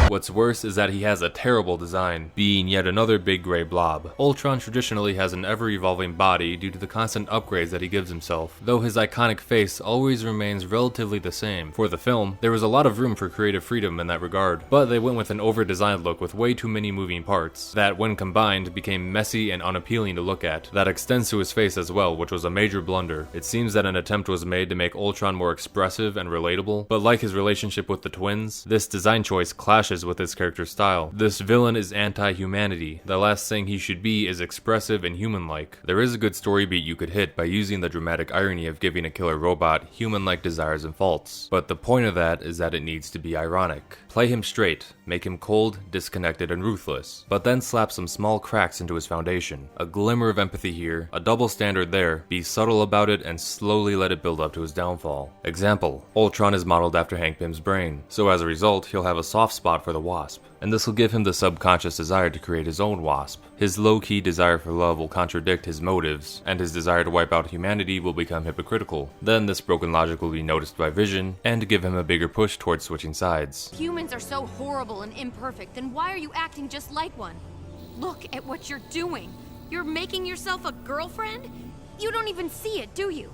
What's worse is that he has a terrible design, being yet another big gray blob. Ultron traditionally has an ever-evolving body due to the constant upgrades that he gives himself, though his iconic face always remains relatively the same. For the film, there was a lot of room for creative freedom in that regard, but they went with an over-designed look with way too many moving parts, that when combined became messy and unappealing to look at. That extends to his face as well, which was a major blunder. It seems that an attempt was made to make Ultron more expressive and relatable, but like his relationship with the twins, this design choice clashes with his character's style. This villain is anti-humanity. The last thing he should be is expressive and human-like. There is a good story beat you could hit by using the dramatic irony of giving a killer robot human-like desires and faults, but the point of that is that it needs to be ironic. Play him straight, make him cold, disconnected, and ruthless, but then slap some small cracks into his foundation. A glimmer of empathy here, a double standard there, be subtle about it and slowly let it build up to his downfall. Example, Ultron is modeled after Hank Pym's brain, so as a result, he'll have a soft spot for the Wasp, and this will give him the subconscious desire to create his own Wasp. His low-key desire for love will contradict his motives, and his desire to wipe out humanity will become hypocritical. Then this broken logic will be noticed by Vision, and give him a bigger push towards switching sides. Humans are so horrible and imperfect, then why are you acting just like one? Look at what you're doing. You're making yourself a girlfriend? You don't even see it, do you?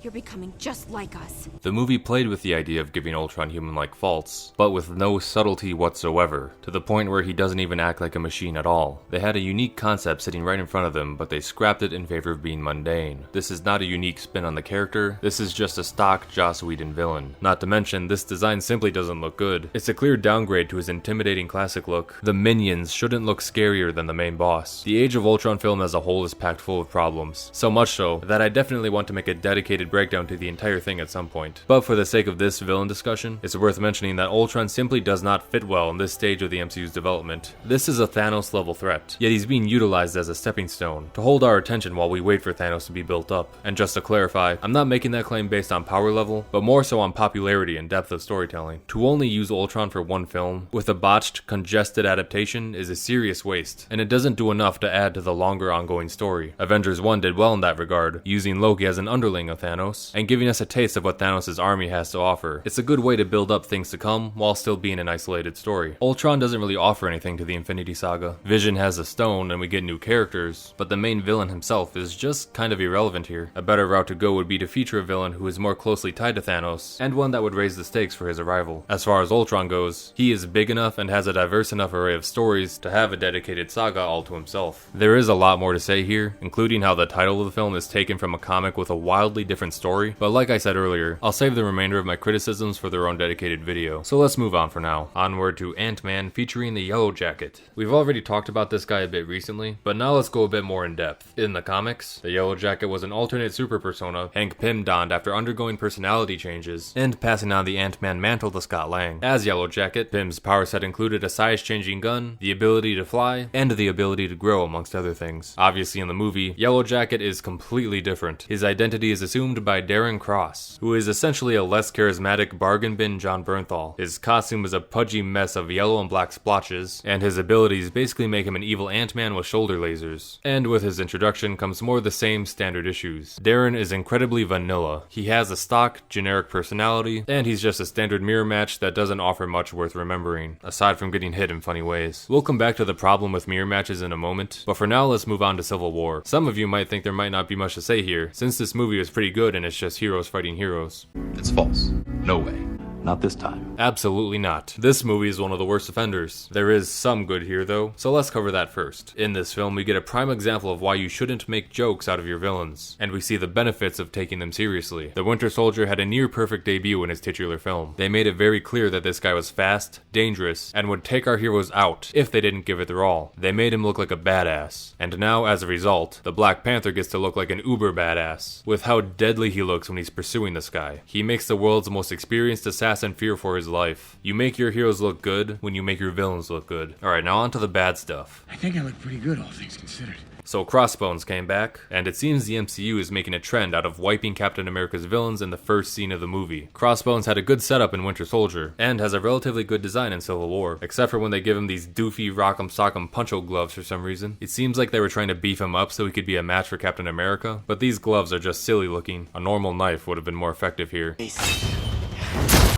You're becoming just like us. The movie played with the idea of giving Ultron human-like faults, but with no subtlety whatsoever, to the point where he doesn't even act like a machine at all. They had a unique concept sitting right in front of them, but they scrapped it in favor of being mundane. This is not a unique spin on the character, this is just a stock Joss Whedon villain. Not to mention, this design simply doesn't look good. It's a clear downgrade to his intimidating classic look. The minions shouldn't look scarier than the main boss. The Age of Ultron film as a whole is packed full of problems, so much so that I definitely want to make a dedicated breakdown to the entire thing at some point. But for the sake of this villain discussion, it's worth mentioning that Ultron simply does not fit well in this stage of the MCU's development. This is a Thanos level threat, yet he's being utilized as a stepping stone to hold our attention while we wait for Thanos to be built up. And just to clarify, I'm not making that claim based on power level, but more so on popularity and depth of storytelling. To only use Ultron for one film, with a botched, congested adaptation, is a serious waste, and it doesn't do enough to add to the longer ongoing story. Avengers 1 did well in that regard, using Loki as an underling of Thanos, and giving us a taste of what Thanos' army has to offer. It's a good way to build up things to come, while still being an isolated story. Ultron doesn't really offer anything to the Infinity Saga. Vision has a stone and we get new characters, but the main villain himself is just kind of irrelevant here. A better route to go would be to feature a villain who is more closely tied to Thanos, and one that would raise the stakes for his arrival. As far as Ultron goes, he is big enough and has a diverse enough array of stories to have a dedicated saga all to himself. There is a lot more to say here, including how the title of the film is taken from a comic with a wildly different story, but like I said earlier, I'll save the remainder of my criticisms for their own dedicated video, so let's move on for now. Onward to Ant-Man featuring the Yellow Jacket. We've already talked about this guy a bit recently, but now let's go a bit more in depth. In the comics, the Yellow Jacket was an alternate super persona Hank Pym donned after undergoing personality changes and passing on the Ant-Man mantle to Scott Lang. As Yellow Jacket, Pym's power set included a size-changing gun, the ability to fly, and the ability to grow, amongst other things. Obviously in the movie, Yellow Jacket is completely different. His identity is assumed by Darren Cross, who is essentially a less charismatic bargain bin John Bernthal. His costume is a pudgy mess of yellow and black splotches, and his abilities basically make him an evil Ant-Man with shoulder lasers. And with his introduction comes more of the same standard issues. Darren is incredibly vanilla. He has a stock, generic personality, and he's just a standard mirror match that doesn't offer much worth remembering, aside from getting hit in funny ways. We'll come back to the problem with mirror matches in a moment, but for now let's move on to Civil War. Some of you might think there might not be much to say here, since this movie was pretty good good and it's just heroes fighting heroes. It's false. No way. Not this time. Absolutely not. This movie is one of the worst offenders. There is some good here though, so let's cover that first. In this film, we get a prime example of why you shouldn't make jokes out of your villains, and we see the benefits of taking them seriously. The Winter Soldier had a near perfect debut in his titular film. They made it very clear that this guy was fast, dangerous, and would take our heroes out if they didn't give it their all. They made him look like a badass. And now, as a result, the Black Panther gets to look like an uber badass, with how deadly he looks when he's pursuing this guy. He makes the world's most experienced assassin and fear for his life. You make your heroes look good when you make your villains look good. Alright, now on to the bad stuff. I think I look pretty good, all things considered. So Crossbones came back, and it seems the MCU is making a trend out of wiping Captain America's villains in the first scene of the movie. Crossbones had a good setup in Winter Soldier, and has a relatively good design in Civil War, except for when they give him these doofy rock'em sock'em puncho gloves for some reason. It seems like they were trying to beef him up so he could be a match for Captain America, but these gloves are just silly looking. A normal knife would have been more effective here.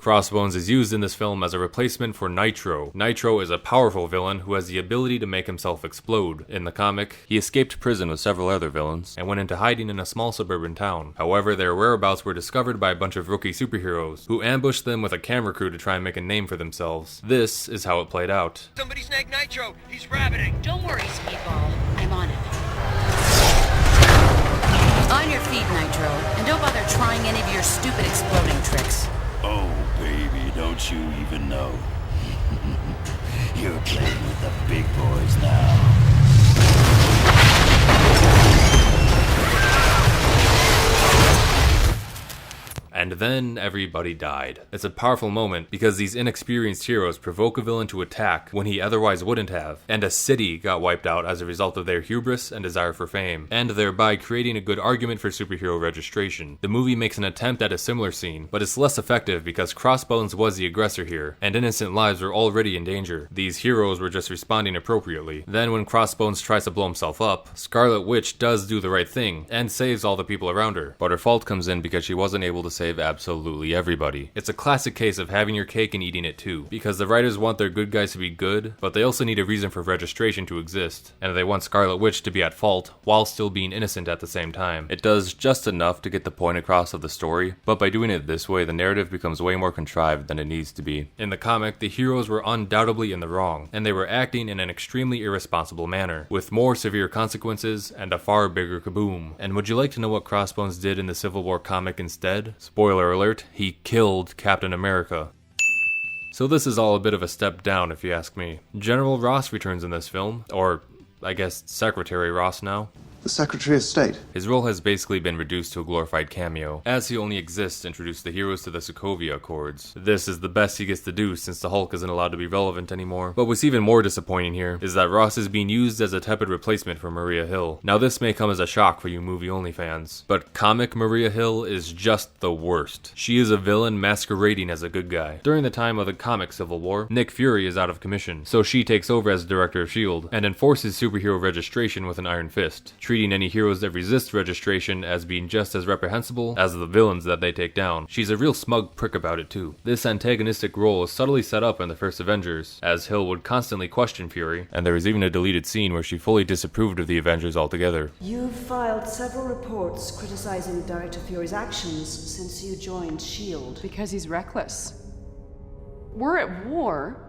Crossbones is used in this film as a replacement for Nitro. Nitro is a powerful villain who has the ability to make himself explode. In the comic, he escaped prison with several other villains and went into hiding in a small suburban town. However, their whereabouts were discovered by a bunch of rookie superheroes who ambushed them with a camera crew to try and make a name for themselves. This is how it played out. Somebody snag Nitro! He's rabbiting! Don't worry, Speedball. I'm on it. On your feet, Nitro, and don't bother trying any of your stupid exploding tricks. Oh, baby, don't you even know? You're playing with the big boys now. And then everybody died. It's a powerful moment because these inexperienced heroes provoke a villain to attack when he otherwise wouldn't have, and a city got wiped out as a result of their hubris and desire for fame, and thereby creating a good argument for superhero registration. The movie makes an attempt at a similar scene, but it's less effective because Crossbones was the aggressor here, and innocent lives were already in danger. These heroes were just responding appropriately. Then when Crossbones tries to blow himself up, Scarlet Witch does do the right thing, and saves all the people around her, but her fault comes in because she wasn't able to save absolutely everybody. It's a classic case of having your cake and eating it too, because the writers want their good guys to be good, but they also need a reason for registration to exist, and they want Scarlet Witch to be at fault while still being innocent at the same time. It does just enough to get the point across of the story, but by doing it this way, the narrative becomes way more contrived than it needs to be. In the comic, the heroes were undoubtedly in the wrong, and they were acting in an extremely irresponsible manner, with more severe consequences and a far bigger kaboom. And would you like to know what Crossbones did in the Civil War comic instead? Spoiler alert, he killed Captain America. So this is all a bit of a step down if you ask me. General Ross returns in this film, or I guess Secretary Ross now. The Secretary of State. His role has basically been reduced to a glorified cameo, as he only exists to introduce the heroes to the Sokovia Accords. This is the best he gets to do since the Hulk isn't allowed to be relevant anymore. But what's even more disappointing here is that Ross is being used as a tepid replacement for Maria Hill. Now this may come as a shock for you movie-only fans, but comic Maria Hill is just the worst. She is a villain masquerading as a good guy. During the time of the comic Civil War, Nick Fury is out of commission, so she takes over as director of S.H.I.E.L.D. and enforces superhero registration with an iron fist, treating any heroes that resist registration as being just as reprehensible as the villains that they take down. She's a real smug prick about it too. This antagonistic role is subtly set up in the first Avengers, as Hill would constantly question Fury, and there is even a deleted scene where she fully disapproved of the Avengers altogether. You've filed several reports criticizing Director Fury's actions since you joined S.H.I.E.L.D. Because he's reckless. We're at war,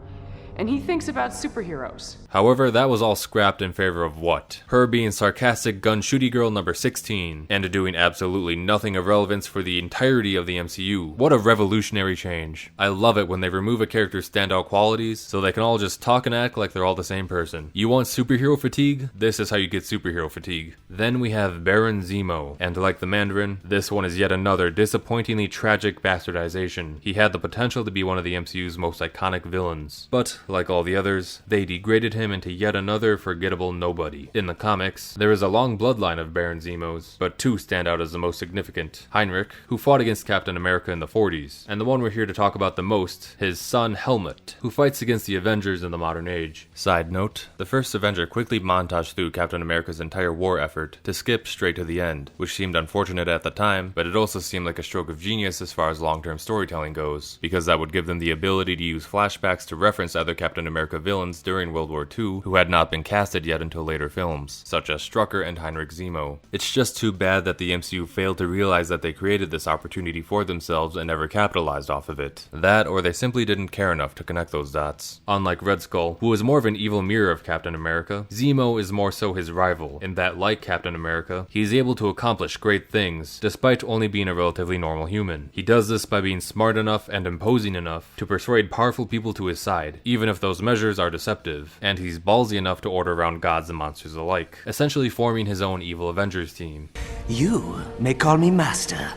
and he thinks about superheroes. However, that was all scrapped in favor of what? Her being sarcastic gun shooty girl number 16, and doing absolutely nothing of relevance for the entirety of the MCU. What a revolutionary change. I love it when they remove a character's standout qualities, so they can all just talk and act like they're all the same person. You want superhero fatigue? This is how you get superhero fatigue. Then we have Baron Zemo, and like the Mandarin, this one is yet another disappointingly tragic bastardization. He had the potential to be one of the MCU's most iconic villains, but like all the others, they degraded him into yet another forgettable nobody. In the comics, there is a long bloodline of Baron Zemos, but two stand out as the most significant. Heinrich, who fought against Captain America in the 40s, and the one we're here to talk about the most, his son Helmut, who fights against the Avengers in the modern age. Side note, the first Avenger quickly montaged through Captain America's entire war effort to skip straight to the end, which seemed unfortunate at the time, but it also seemed like a stroke of genius as far as long-term storytelling goes, because that would give them the ability to use flashbacks to reference other other Captain America villains during World War II who had not been casted yet until later films, such as Strucker and Heinrich Zemo. It's just too bad that the MCU failed to realize that they created this opportunity for themselves and never capitalized off of it. That, or they simply didn't care enough to connect those dots. Unlike Red Skull, who is more of an evil mirror of Captain America, Zemo is more so his rival, in that, like Captain America, he is able to accomplish great things, despite only being a relatively normal human. He does this by being smart enough and imposing enough to persuade powerful people to his side, even if those measures are deceptive, and he's ballsy enough to order around gods and monsters alike, essentially forming his own evil Avengers team. You may call me Master.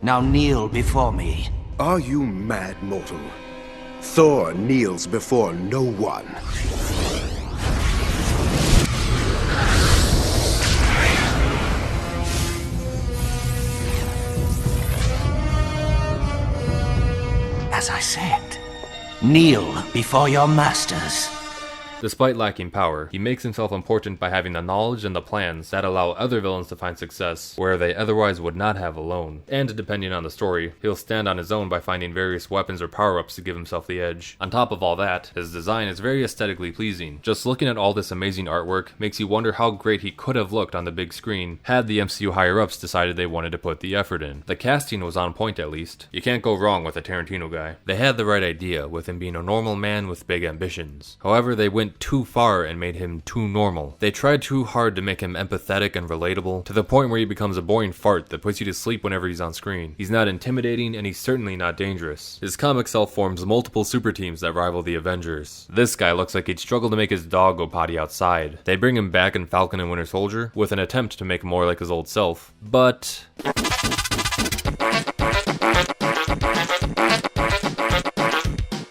Now kneel before me. Are you mad, mortal? Thor kneels before no one. As I said, kneel before your masters. Despite lacking power, he makes himself important by having the knowledge and the plans that allow other villains to find success where they otherwise would not have alone. And depending on the story, he'll stand on his own by finding various weapons or power-ups to give himself the edge. On top of all that, his design is very aesthetically pleasing. Just looking at all this amazing artwork makes you wonder how great he could have looked on the big screen had the MCU higher-ups decided they wanted to put the effort in. The casting was on point at least. You can't go wrong with a Tarantino guy. They had the right idea with him being a normal man with big ambitions. However, they went too far and made him too normal. They tried too hard to make him empathetic and relatable, to the point where he becomes a boring fart that puts you to sleep whenever he's on screen. He's not intimidating, and he's certainly not dangerous. His comic self forms multiple super teams that rival the Avengers. This guy looks like he'd struggle to make his dog go potty outside. They bring him back in Falcon and Winter Soldier with an attempt to make him more like his old self, but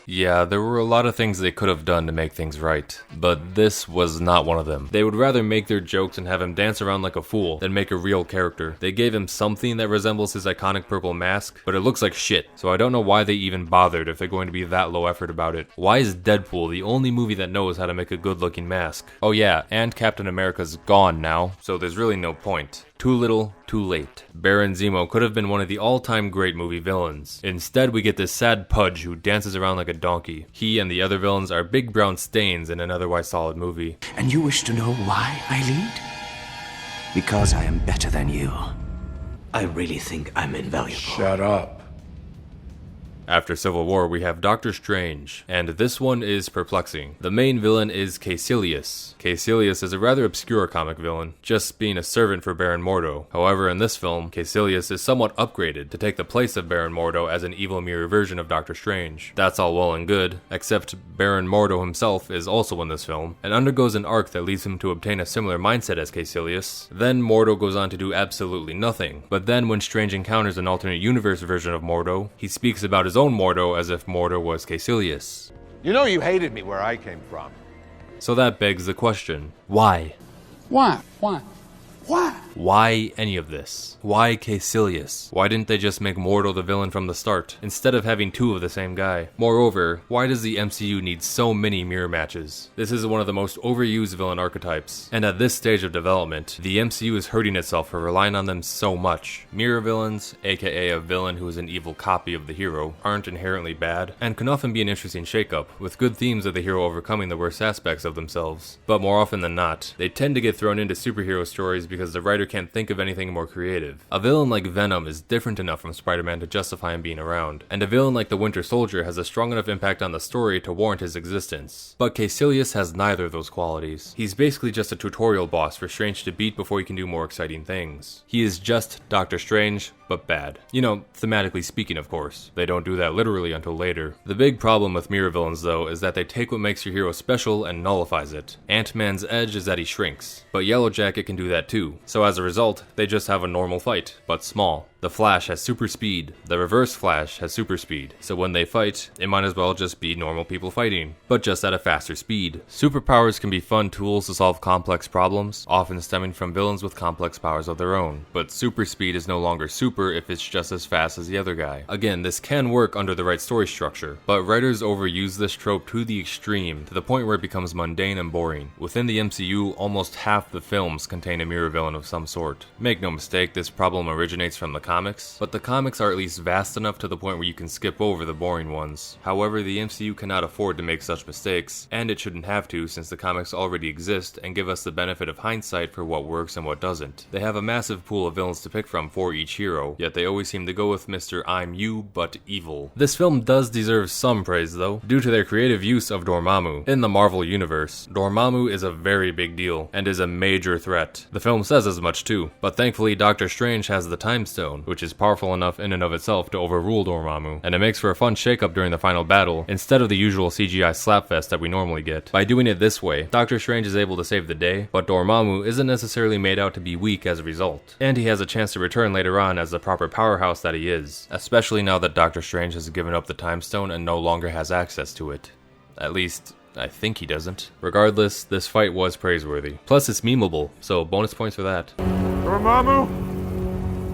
yeah, there were a lot of things they could have done to make things right, but this was not one of them. They would rather make their jokes and have him dance around like a fool than make a real character. They gave him something that resembles his iconic purple mask, but it looks like shit, so I don't know why they even bothered if they're going to be that low effort about it. Why is Deadpool the only movie that knows how to make a good looking mask? Oh yeah, and Captain America's gone now, so there's really no point. Too little, too late. Baron Zemo could have been one of the all-time great movie villains. Instead, we get this sad pudge who dances around like a donkey. He and the other villains are big brown stains in an otherwise solid movie. And you wish to know why I lead? Because I am better than you. I really think I'm invaluable. Shut up. After Civil War, we have Doctor Strange, and this one is perplexing. The main villain is Caecilius. Caecilius is a rather obscure comic villain, just being a servant for Baron Mordo. However, in this film, Caecilius is somewhat upgraded to take the place of Baron Mordo as an evil mirror version of Doctor Strange. That's all well and good, except Baron Mordo himself is also in this film, and undergoes an arc that leads him to obtain a similar mindset as Caecilius. Then Mordo goes on to do absolutely nothing, but then when Strange encounters an alternate universe version of Mordo, he speaks about his own Mordo as if Mordo was Caecilius. You know you hated me where I came from. So that begs the question, why? Why? Why any of this? Why Caecilius? Why didn't they just make Mordo the villain from the start, instead of having two of the same guy? Moreover, why does the MCU need so many mirror matches? This is one of the most overused villain archetypes, and at this stage of development, the MCU is hurting itself for relying on them so much. Mirror villains, aka a villain who is an evil copy of the hero, aren't inherently bad, and can often be an interesting shakeup, with good themes of the hero overcoming the worst aspects of themselves. But more often than not, they tend to get thrown into superhero stories because the writer can't think of anything more creative. A villain like Venom is different enough from Spider-Man to justify him being around, and a villain like the Winter Soldier has a strong enough impact on the story to warrant his existence. But Caecilius has neither of those qualities. He's basically just a tutorial boss for Strange to beat before he can do more exciting things. He is just Doctor Strange, but bad. You know, thematically speaking, of course. They don't do that literally until later. The big problem with mirror villains, though, is that they take what makes your hero special and nullifies it. Ant-Man's edge is that he shrinks, but Yellow Jacket can do that too. So as a result, they just have a normal fight, but small. The Flash has super speed, the Reverse Flash has super speed, so when they fight, it might as well just be normal people fighting, but just at a faster speed. Superpowers can be fun tools to solve complex problems, often stemming from villains with complex powers of their own, but super speed is no longer super super if it's just as fast as the other guy. Again, this can work under the right story structure, but writers overuse this trope to the extreme, to the point where it becomes mundane and boring. Within the MCU, almost half the films contain a mirror villain of some sort. Make no mistake, this problem originates from the comics, but the comics are at least vast enough to the point where you can skip over the boring ones. However, the MCU cannot afford to make such mistakes, and it shouldn't have to since the comics already exist and give us the benefit of hindsight for what works and what doesn't. They have a massive pool of villains to pick from for each hero, yet they always seem to go with Mr. I'm you, but evil. This film does deserve some praise though, due to their creative use of Dormammu. In the Marvel Universe, Dormammu is a very big deal, and is a major threat. The film says as much too, but thankfully Doctor Strange has the Time Stone, which is powerful enough in and of itself to overrule Dormammu, and it makes for a fun shakeup during the final battle, instead of the usual CGI slapfest that we normally get. By doing it this way, Doctor Strange is able to save the day, but Dormammu isn't necessarily made out to be weak as a result, and he has a chance to return later on as the proper powerhouse that he is, especially now that Doctor Strange has given up the Time Stone and no longer has access to it. At least, I think he doesn't. Regardless, this fight was praiseworthy. Plus, it's memeable, so bonus points for that. Dormammu,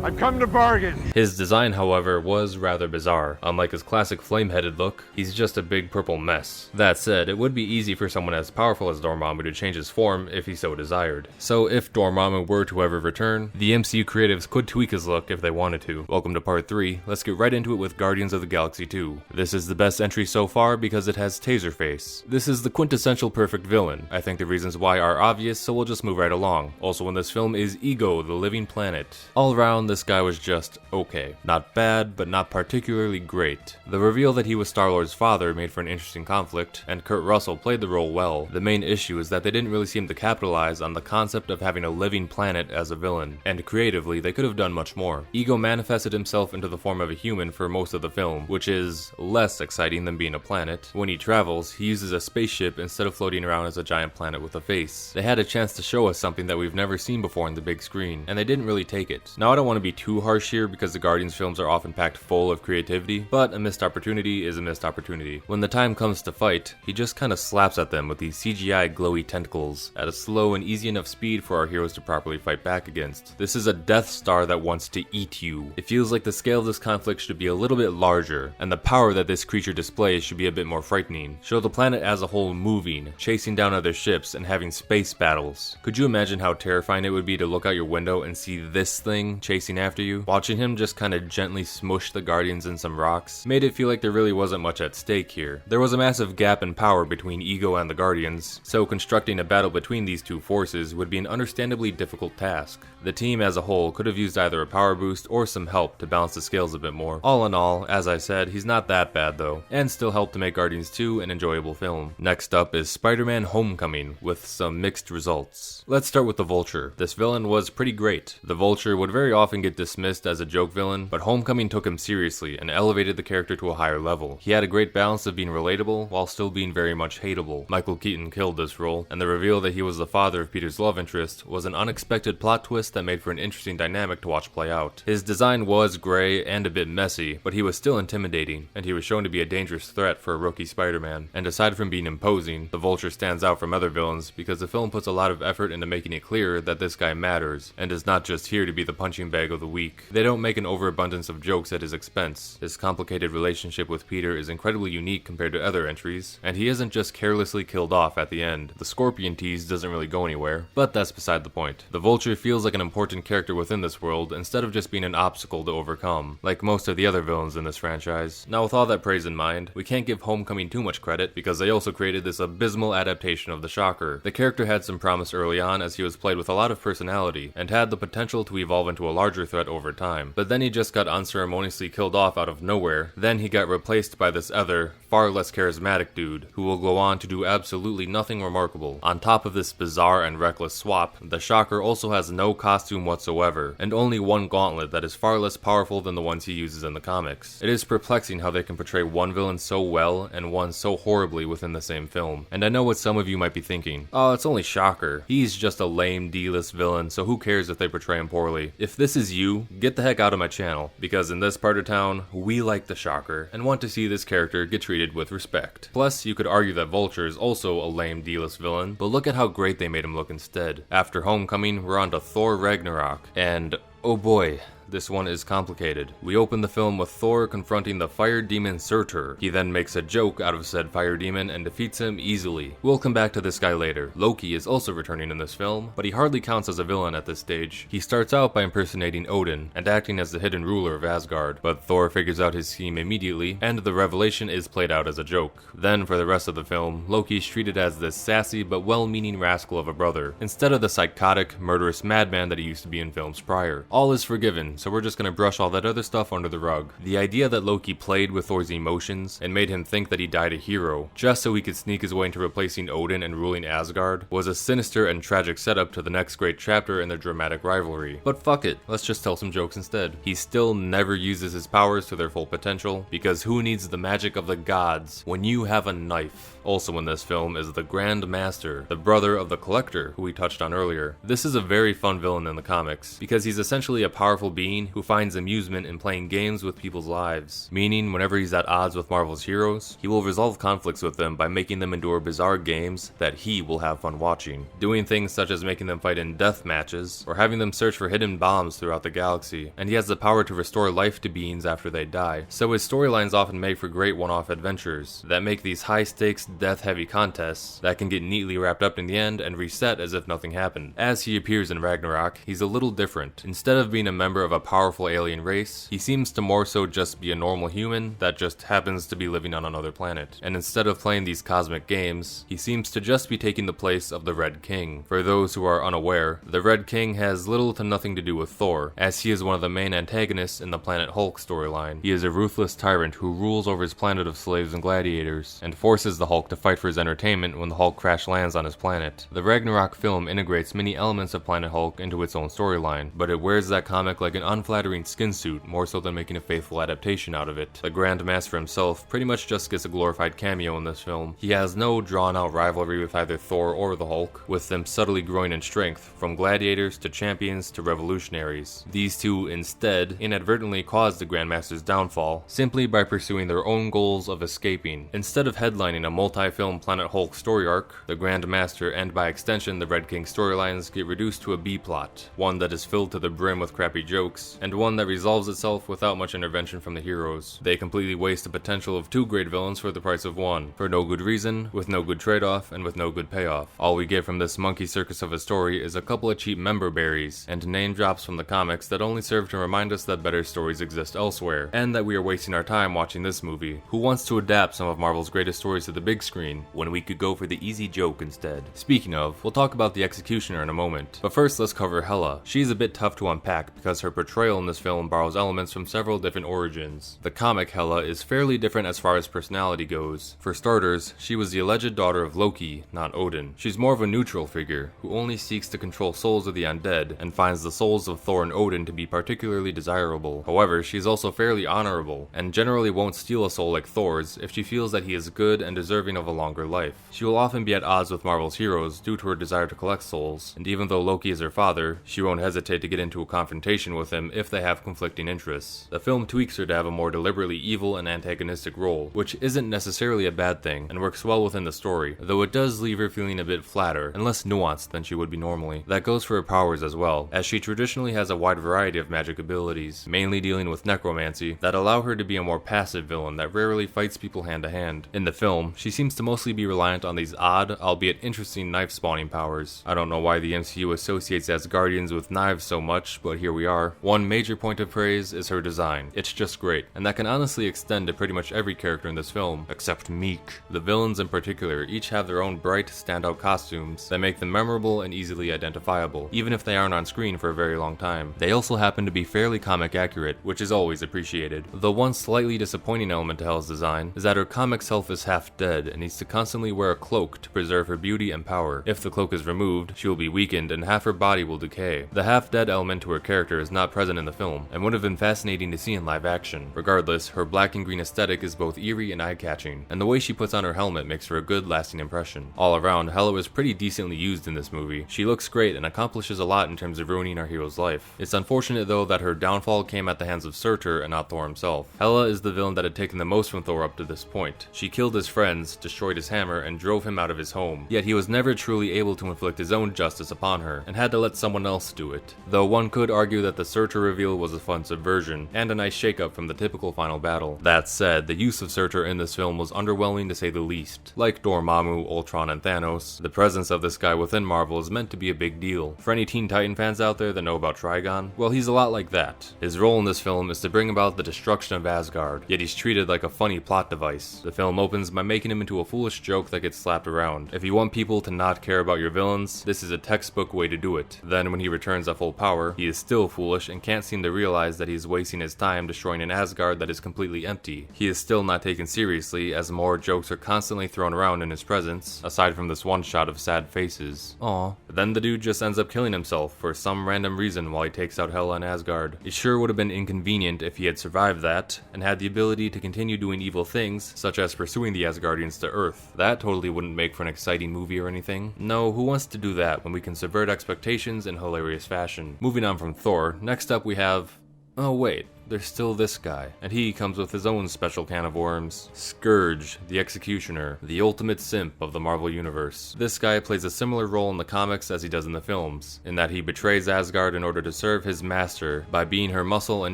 I've come to bargain. His design, however, was rather bizarre. Unlike his classic flame-headed look, he's just a big purple mess. That said, it would be easy for someone as powerful as Dormammu to change his form if he so desired. So if Dormammu were to ever return, the MCU creatives could tweak his look if they wanted to. Welcome to part 3, let's get right into it with Guardians of the Galaxy 2. This is the best entry so far because it has Taserface. This is the quintessential perfect villain. I think the reasons why are obvious, so we'll just move right along. Also in this film is Ego, the living planet. All around, this guy was just okay. Not bad, but not particularly great. The reveal that he was Star-Lord's father made for an interesting conflict, and Kurt Russell played the role well. The main issue is that they didn't really seem to capitalize on the concept of having a living planet as a villain, and creatively they could have done much more. Ego manifested himself into the form of a human for most of the film, which is less exciting than being a planet. When he travels, he uses a spaceship instead of floating around as a giant planet with a face. They had a chance to show us something that we've never seen before in the big screen, and they didn't really take it. Now I don't want to be too harsh here because the Guardians films are often packed full of creativity, but a missed opportunity is a missed opportunity. When the time comes to fight, he just kinda slaps at them with these CGI glowy tentacles at a slow and easy enough speed for our heroes to properly fight back against. This is a Death Star that wants to eat you. It feels like the scale of this conflict should be a little bit larger, and the power that this creature displays should be a bit more frightening. Show the planet as a whole moving, chasing down other ships, and having space battles. Could you imagine how terrifying it would be to look out your window and see this thing chasing after you? Watching him just kind of gently smush the Guardians in some rocks made it feel like there really wasn't much at stake here. There was a massive gap in power between Ego and the Guardians, so constructing a battle between these two forces would be an understandably difficult task. The team as a whole could have used either a power boost or some help to balance the scales a bit more. All in all, as I said, he's not that bad though, and still helped to make Guardians 2 an enjoyable film. Next up is Spider-Man Homecoming, with some mixed results. Let's start with the Vulture. This villain was pretty great. The Vulture would very often get dismissed as a joke villain, but Homecoming took him seriously and elevated the character to a higher level. He had a great balance of being relatable while still being very much hateable. Michael Keaton killed this role, and the reveal that he was the father of Peter's love interest was an unexpected plot twist that made for an interesting dynamic to watch play out. His design was gray and a bit messy, but he was still intimidating, and he was shown to be a dangerous threat for a rookie Spider-Man. And aside from being imposing, the Vulture stands out from other villains because the film puts a lot of effort into making it clear that this guy matters, and is not just here to be the punching bag of the week. They don't make an overabundance of jokes at his expense. His complicated relationship with Peter is incredibly unique compared to other entries, and he isn't just carelessly killed off at the end. The Scorpion tease doesn't really go anywhere, but that's beside the point. The Vulture feels like an important character within this world instead of just being an obstacle to overcome, like most of the other villains in this franchise. Now with all that praise in mind, we can't give Homecoming too much credit because they also created this abysmal adaptation of the Shocker. The character had some promise early on as he was played with a lot of personality, and had the potential to evolve into a larger threat over time, but then he just got unceremoniously killed off out of nowhere. Then he got replaced by this other, far less charismatic dude, who will go on to do absolutely nothing remarkable. On top of this bizarre and reckless swap, the Shocker also has no costume whatsoever, and only one gauntlet that is far less powerful than the ones he uses in the comics. It is perplexing how they can portray one villain so well and one so horribly within the same film. And I know what some of you might be thinking, oh, it's only Shocker. He's just a lame D-list villain, so who cares if they portray him poorly? If this is you, get the heck out of my channel, because in this part of town, we like the Shocker, and want to see this character get treated with respect. Plus, you could argue that Vulture is also a lame D-list villain, but look at how great they made him look instead. After Homecoming, we're on to Thor Ragnarok, and oh boy, this one is complicated. We open the film with Thor confronting the fire demon Surtur. He then makes a joke out of said fire demon and defeats him easily. We'll come back to this guy later. Loki is also returning in this film, but he hardly counts as a villain at this stage. He starts out by impersonating Odin and acting as the hidden ruler of Asgard, but Thor figures out his scheme immediately, and the revelation is played out as a joke. Then for the rest of the film, Loki's treated as this sassy but well-meaning rascal of a brother, instead of the psychotic, murderous madman that he used to be in films prior. All is forgiven, so we're just gonna brush all that other stuff under the rug. The idea that Loki played with Thor's emotions and made him think that he died a hero, just so he could sneak his way into replacing Odin and ruling Asgard, was a sinister and tragic setup to the next great chapter in their dramatic rivalry. But fuck it, let's just tell some jokes instead. He still never uses his powers to their full potential, because who needs the magic of the gods when you have a knife? Also in this film is the Grand Master, the brother of the Collector, who we touched on earlier. This is a very fun villain in the comics, because he's essentially a powerful being who finds amusement in playing games with people's lives. Meaning, whenever he's at odds with Marvel's heroes, he will resolve conflicts with them by making them endure bizarre games that he will have fun watching. Doing things such as making them fight in death matches, or having them search for hidden bombs throughout the galaxy. And he has the power to restore life to beings after they die. So his storylines often make for great one-off adventures that make these high-stakes, death-heavy contests that can get neatly wrapped up in the end and reset as if nothing happened. As he appears in Ragnarok, he's a little different. Instead of being a member of a powerful alien race, he seems to more so just be a normal human that just happens to be living on another planet. And instead of playing these cosmic games, he seems to just be taking the place of the Red King. For those who are unaware, the Red King has little to nothing to do with Thor, as he is one of the main antagonists in the Planet Hulk storyline. He is a ruthless tyrant who rules over his planet of slaves and gladiators, and forces the Hulk to fight for his entertainment when the Hulk crash lands on his planet. The Ragnarok film integrates many elements of Planet Hulk into its own storyline, but it wears that comic like an unflattering skin suit more so than making a faithful adaptation out of it. The Grand Master himself pretty much just gets a glorified cameo in this film. He has no drawn-out rivalry with either Thor or the Hulk, with them subtly growing in strength, from gladiators to champions to revolutionaries. These two instead inadvertently caused the Grandmaster's downfall, simply by pursuing their own goals of escaping. Instead of headlining a multi-film Planet Hulk story arc, the Grand Master and by extension the Red King storylines get reduced to a B-plot, one that is filled to the brim with crappy jokes, and one that resolves itself without much intervention from the heroes. They completely waste the potential of two great villains for the price of one, for no good reason, with no good trade-off, and with no good payoff. All we get from this monkey circus of a story is a couple of cheap member berries, and name drops from the comics that only serve to remind us that better stories exist elsewhere, and that we are wasting our time watching this movie. Who wants to adapt some of Marvel's greatest stories to the big screen, when we could go for the easy joke instead? Speaking of, we'll talk about the executioner in a moment, but first let's cover Hela. She's a bit tough to unpack because her portrayal in this film borrows elements from several different origins. The comic Hela is fairly different as far as personality goes. For starters, she was the alleged daughter of Loki, not Odin. She's more of a neutral figure, who only seeks to control souls of the undead, and finds the souls of Thor and Odin to be particularly desirable. However, she's also fairly honorable, and generally won't steal a soul like Thor's if she feels that he is good and deserving of a longer life. She will often be at odds with Marvel's heroes due to her desire to collect souls, and even though Loki is her father, she won't hesitate to get into a confrontation with him if they have conflicting interests. The film tweaks her to have a more deliberately evil and antagonistic role, which isn't necessarily a bad thing, and works well within the story, though it does leave her feeling a bit flatter and less nuanced than she would be normally. That goes for her powers as well, as she traditionally has a wide variety of magic abilities, mainly dealing with necromancy, that allow her to be a more passive villain that rarely fights people hand to hand. In the film, she seems to mostly be reliant on these odd, albeit interesting knife spawning powers. I don't know why the MCU associates Asgardians with knives so much, but here we are. One major point of praise is her design. It's just great, and that can honestly extend to pretty much every character in this film, except Meek. The villains in particular each have their own bright, standout costumes that make them memorable and easily identifiable, even if they aren't on screen for a very long time. They also happen to be fairly comic accurate, which is always appreciated. The one slightly disappointing element to Hela's design is that her comic self is half dead and needs to constantly wear a cloak to preserve her beauty and power. If the cloak is removed, she will be weakened and half her body will decay. The half-dead element to her character is not present in the film, and would have been fascinating to see in live action. Regardless, her black and green aesthetic is both eerie and eye-catching, and the way she puts on her helmet makes for a good lasting impression. All around, Hela was pretty decently used in this movie. She looks great and accomplishes a lot in terms of ruining our hero's life. It's unfortunate though that her downfall came at the hands of Surtur and not Thor himself. Hela is the villain that had taken the most from Thor up to this point. She killed his friends, destroyed his hammer, and drove him out of his home. Yet he was never truly able to inflict his own justice upon her, and had to let someone else do it. Though one could argue that the Surtur reveal was a fun subversion, and a nice shakeup from the typical final battle. That said, the use of Surtur in this film was underwhelming to say the least. Like Dormammu, Ultron, and Thanos, the presence of this guy within Marvel is meant to be a big deal. For any Teen Titan fans out there that know about Trigon, well, he's a lot like that. His role in this film is to bring about the destruction of Asgard, yet he's treated like a funny plot device. The film opens by making him into a foolish joke that gets slapped around. If you want people to not care about your villains, this is a textbook way to do it. Then when he returns at full power, he is still foolish and can't seem to realize that he's wasting his time destroying an Asgard that is completely empty. He is still not taken seriously, as more jokes are constantly thrown around in his presence, aside from this one shot of sad faces. Aww. Then the dude just ends up killing himself for some random reason while he takes out Hela and Asgard. It sure would have been inconvenient if he had survived that, and had the ability to continue doing evil things, such as pursuing the Asgardians to Earth. That totally wouldn't make for an exciting movie or anything. No, who wants to do that when we can subvert expectations in hilarious fashion? Moving on from Thor, next up we have... oh wait, there's still this guy, and he comes with his own special can of worms. Scourge, the Executioner, the ultimate simp of the Marvel Universe. This guy plays a similar role in the comics as he does in the films, in that he betrays Asgard in order to serve his master by being her muscle and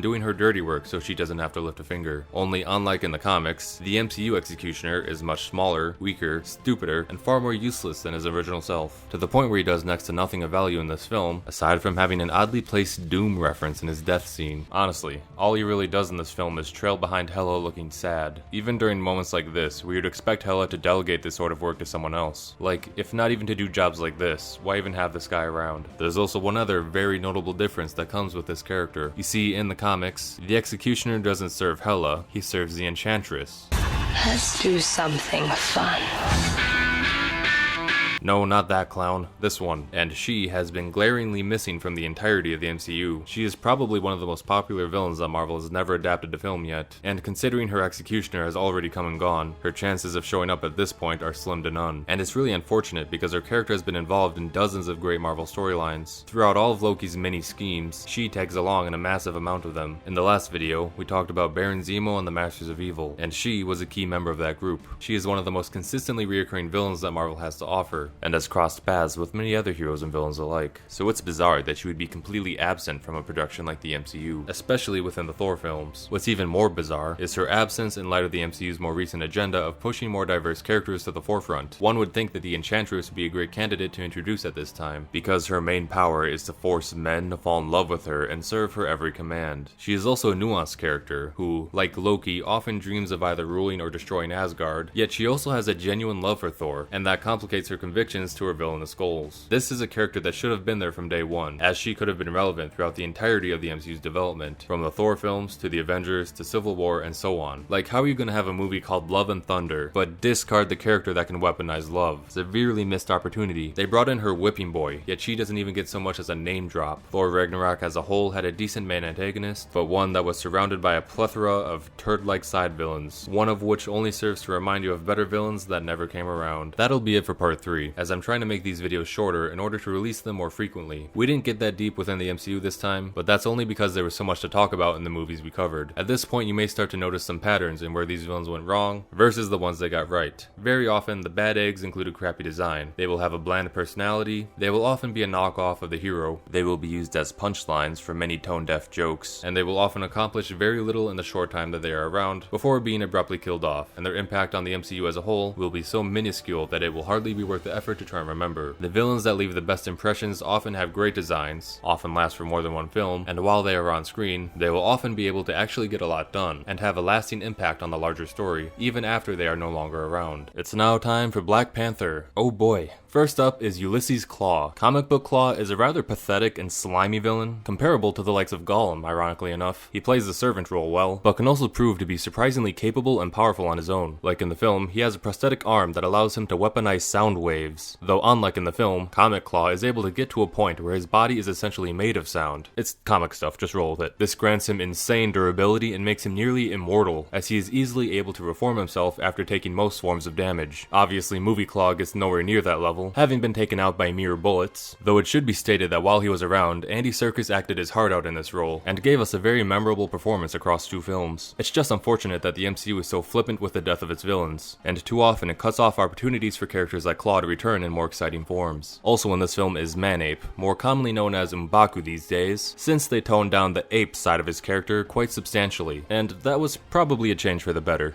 doing her dirty work so she doesn't have to lift a finger. Only unlike in the comics, the MCU Executioner is much smaller, weaker, stupider, and far more useless than his original self, to the point where he does next to nothing of value in this film, aside from having an oddly placed Doom reference in his death scene. Honestly, all he really does in this film is trail behind Hela looking sad. Even during moments like this, where you'd expect Hela to delegate this sort of work to someone else. Like, if not even to do jobs like this, why even have this guy around? There's also one other very notable difference that comes with this character. You see, in the comics, the Executioner doesn't serve Hela, he serves the Enchantress. Let's do something fun. No, not that clown. This one. And she has been glaringly missing from the entirety of the MCU. She is probably one of the most popular villains that Marvel has never adapted to film yet. And considering her Executioner has already come and gone, her chances of showing up at this point are slim to none. And it's really unfortunate because her character has been involved in dozens of great Marvel storylines. Throughout all of Loki's many schemes, she tags along in a massive amount of them. In the last video, we talked about Baron Zemo and the Masters of Evil, and she was a key member of that group. She is one of the most consistently reoccurring villains that Marvel has to offer, and has crossed paths with many other heroes and villains alike. So it's bizarre that she would be completely absent from a production like the MCU, especially within the Thor films. What's even more bizarre is her absence in light of the MCU's more recent agenda of pushing more diverse characters to the forefront. One would think that the Enchantress would be a great candidate to introduce at this time, because her main power is to force men to fall in love with her and serve her every command. She is also a nuanced character who, like Loki, often dreams of either ruling or destroying Asgard, yet she also has a genuine love for Thor, and that complicates her convictions to her villainous goals. This is a character that should have been there from day one, as she could have been relevant throughout the entirety of the MCU's development, from the Thor films to the Avengers to Civil War and so on. Like, how are you gonna have a movie called Love and Thunder, but discard the character that can weaponize love? Severely missed opportunity. They brought in her whipping boy, yet she doesn't even get so much as a name drop. Thor Ragnarok as a whole had a decent main antagonist, but one that was surrounded by a plethora of turd-like side villains, one of which only serves to remind you of better villains that never came around. That'll be it for part 3, as I'm trying to make these videos shorter in order to release them more frequently. We didn't get that deep within the MCU this time, but that's only because there was so much to talk about in the movies we covered. At this point, you may start to notice some patterns in where these villains went wrong versus the ones they got right. Very often, the bad eggs include a crappy design. They will have a bland personality, they will often be a knockoff of the hero, they will be used as punchlines for many tone-deaf jokes, and they will often accomplish very little in the short time that they are around before being abruptly killed off, and their impact on the MCU as a whole will be so minuscule that it will hardly be worth the effort to try and remember. The villains that leave the best impressions often have great designs, often last for more than one film, and while they are on screen, they will often be able to actually get a lot done, and have a lasting impact on the larger story, even after they are no longer around. It's now time for Black Panther. Oh boy. First up is Ulysses Klaue. Comic book Klaue is a rather pathetic and slimy villain, comparable to the likes of Gollum, ironically enough. He plays the servant role well, but can also prove to be surprisingly capable and powerful on his own. Like in the film, he has a prosthetic arm that allows him to weaponize sound waves, though unlike in the film, Comic Klaue is able to get to a point where his body is essentially made of sound. It's comic stuff, just roll with it. This grants him insane durability and makes him nearly immortal, as he is easily able to reform himself after taking most forms of damage. Obviously, movie Klaue gets nowhere near that level, having been taken out by mere bullets, though it should be stated that while he was around, Andy Serkis acted his heart out in this role, and gave us a very memorable performance across 2 films. It's just unfortunate that the MCU is so flippant with the death of its villains, and too often it cuts off opportunities for characters like Klaue to return return in more exciting forms. Also in this film is Manape, more commonly known as M'Baku these days, since they toned down the ape side of his character quite substantially, and that was probably a change for the better.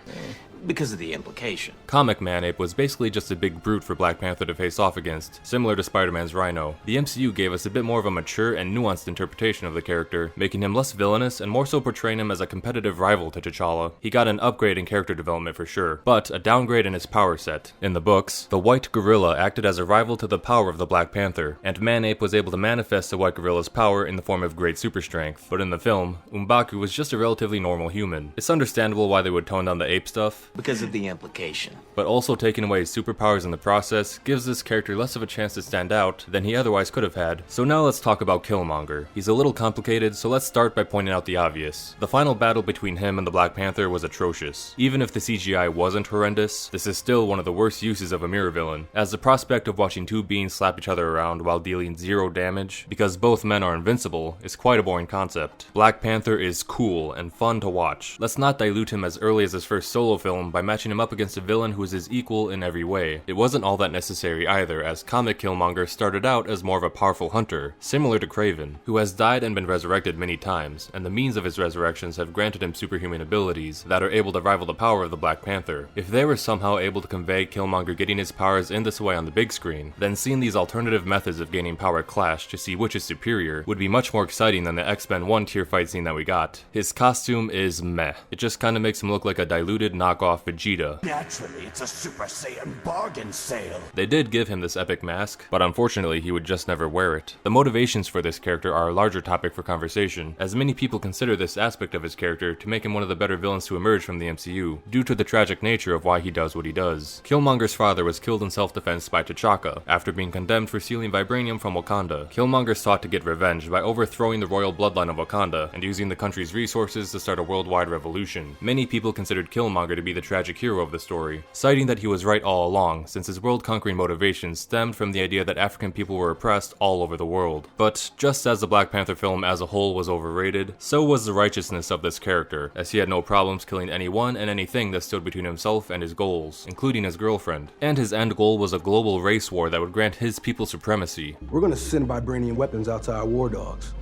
Because of the implication. Comic Manape was basically just a big brute for Black Panther to face off against, similar to Spider-Man's Rhino. The MCU gave us a bit more of a mature and nuanced interpretation of the character, making him less villainous and more so portraying him as a competitive rival to T'Challa. He got an upgrade in character development for sure, but a downgrade in his power set. In the books, the White Gorilla acted as a rival to the power of the Black Panther, and Manape was able to manifest the White Gorilla's power in the form of great super strength. But in the film, M'Baku was just a relatively normal human. It's understandable why they would tone down the ape stuff, because of the implication. But also taking away his superpowers in the process gives this character less of a chance to stand out than he otherwise could have had. So now let's talk about Killmonger. He's a little complicated, so let's start by pointing out the obvious. The final battle between him and the Black Panther was atrocious. Even if the CGI wasn't horrendous, this is still one of the worst uses of a mirror villain, as the prospect of watching two beings slap each other around while dealing 0 damage, because both men are invincible, is quite a boring concept. Black Panther is cool and fun to watch. Let's not dilute him as early as his first solo film by matching him up against a villain who is his equal in every way. It wasn't all that necessary either, as comic Killmonger started out as more of a powerful hunter, similar to Kraven, who has died and been resurrected many times, and the means of his resurrections have granted him superhuman abilities that are able to rival the power of the Black Panther. If they were somehow able to convey Killmonger getting his powers in this way on the big screen, then seeing these alternative methods of gaining power clash to see which is superior would be much more exciting than the X-Men 1 tier fight scene that we got. His costume is meh. It just kinda makes him look like a diluted knockoff Vegeta. Naturally, it's a Super Saiyan bargain sale. They did give him this epic mask, but unfortunately he would just never wear it. The motivations for this character are a larger topic for conversation, as many people consider this aspect of his character to make him one of the better villains to emerge from the MCU, due to the tragic nature of why he does what he does. Killmonger's father was killed in self-defense by T'Chaka, after being condemned for stealing vibranium from Wakanda. Killmonger sought to get revenge by overthrowing the royal bloodline of Wakanda, and using the country's resources to start a worldwide revolution. Many people considered Killmonger to be the tragic hero of the story, citing that he was right all along, since his world-conquering motivations stemmed from the idea that African people were oppressed all over the world. But just as the Black Panther film as a whole was overrated, so was the righteousness of this character, as he had no problems killing anyone and anything that stood between himself and his goals, including his girlfriend. And his end goal was a global race war that would grant his people supremacy. We're gonna send vibranium weapons out to our war dogs.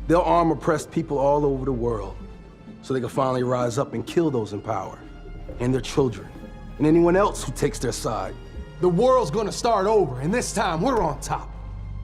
They'll arm oppressed people all over the world, so they can finally rise up and kill those in power, and their children, and anyone else who takes their side. The world's gonna start over, and this time we're on top.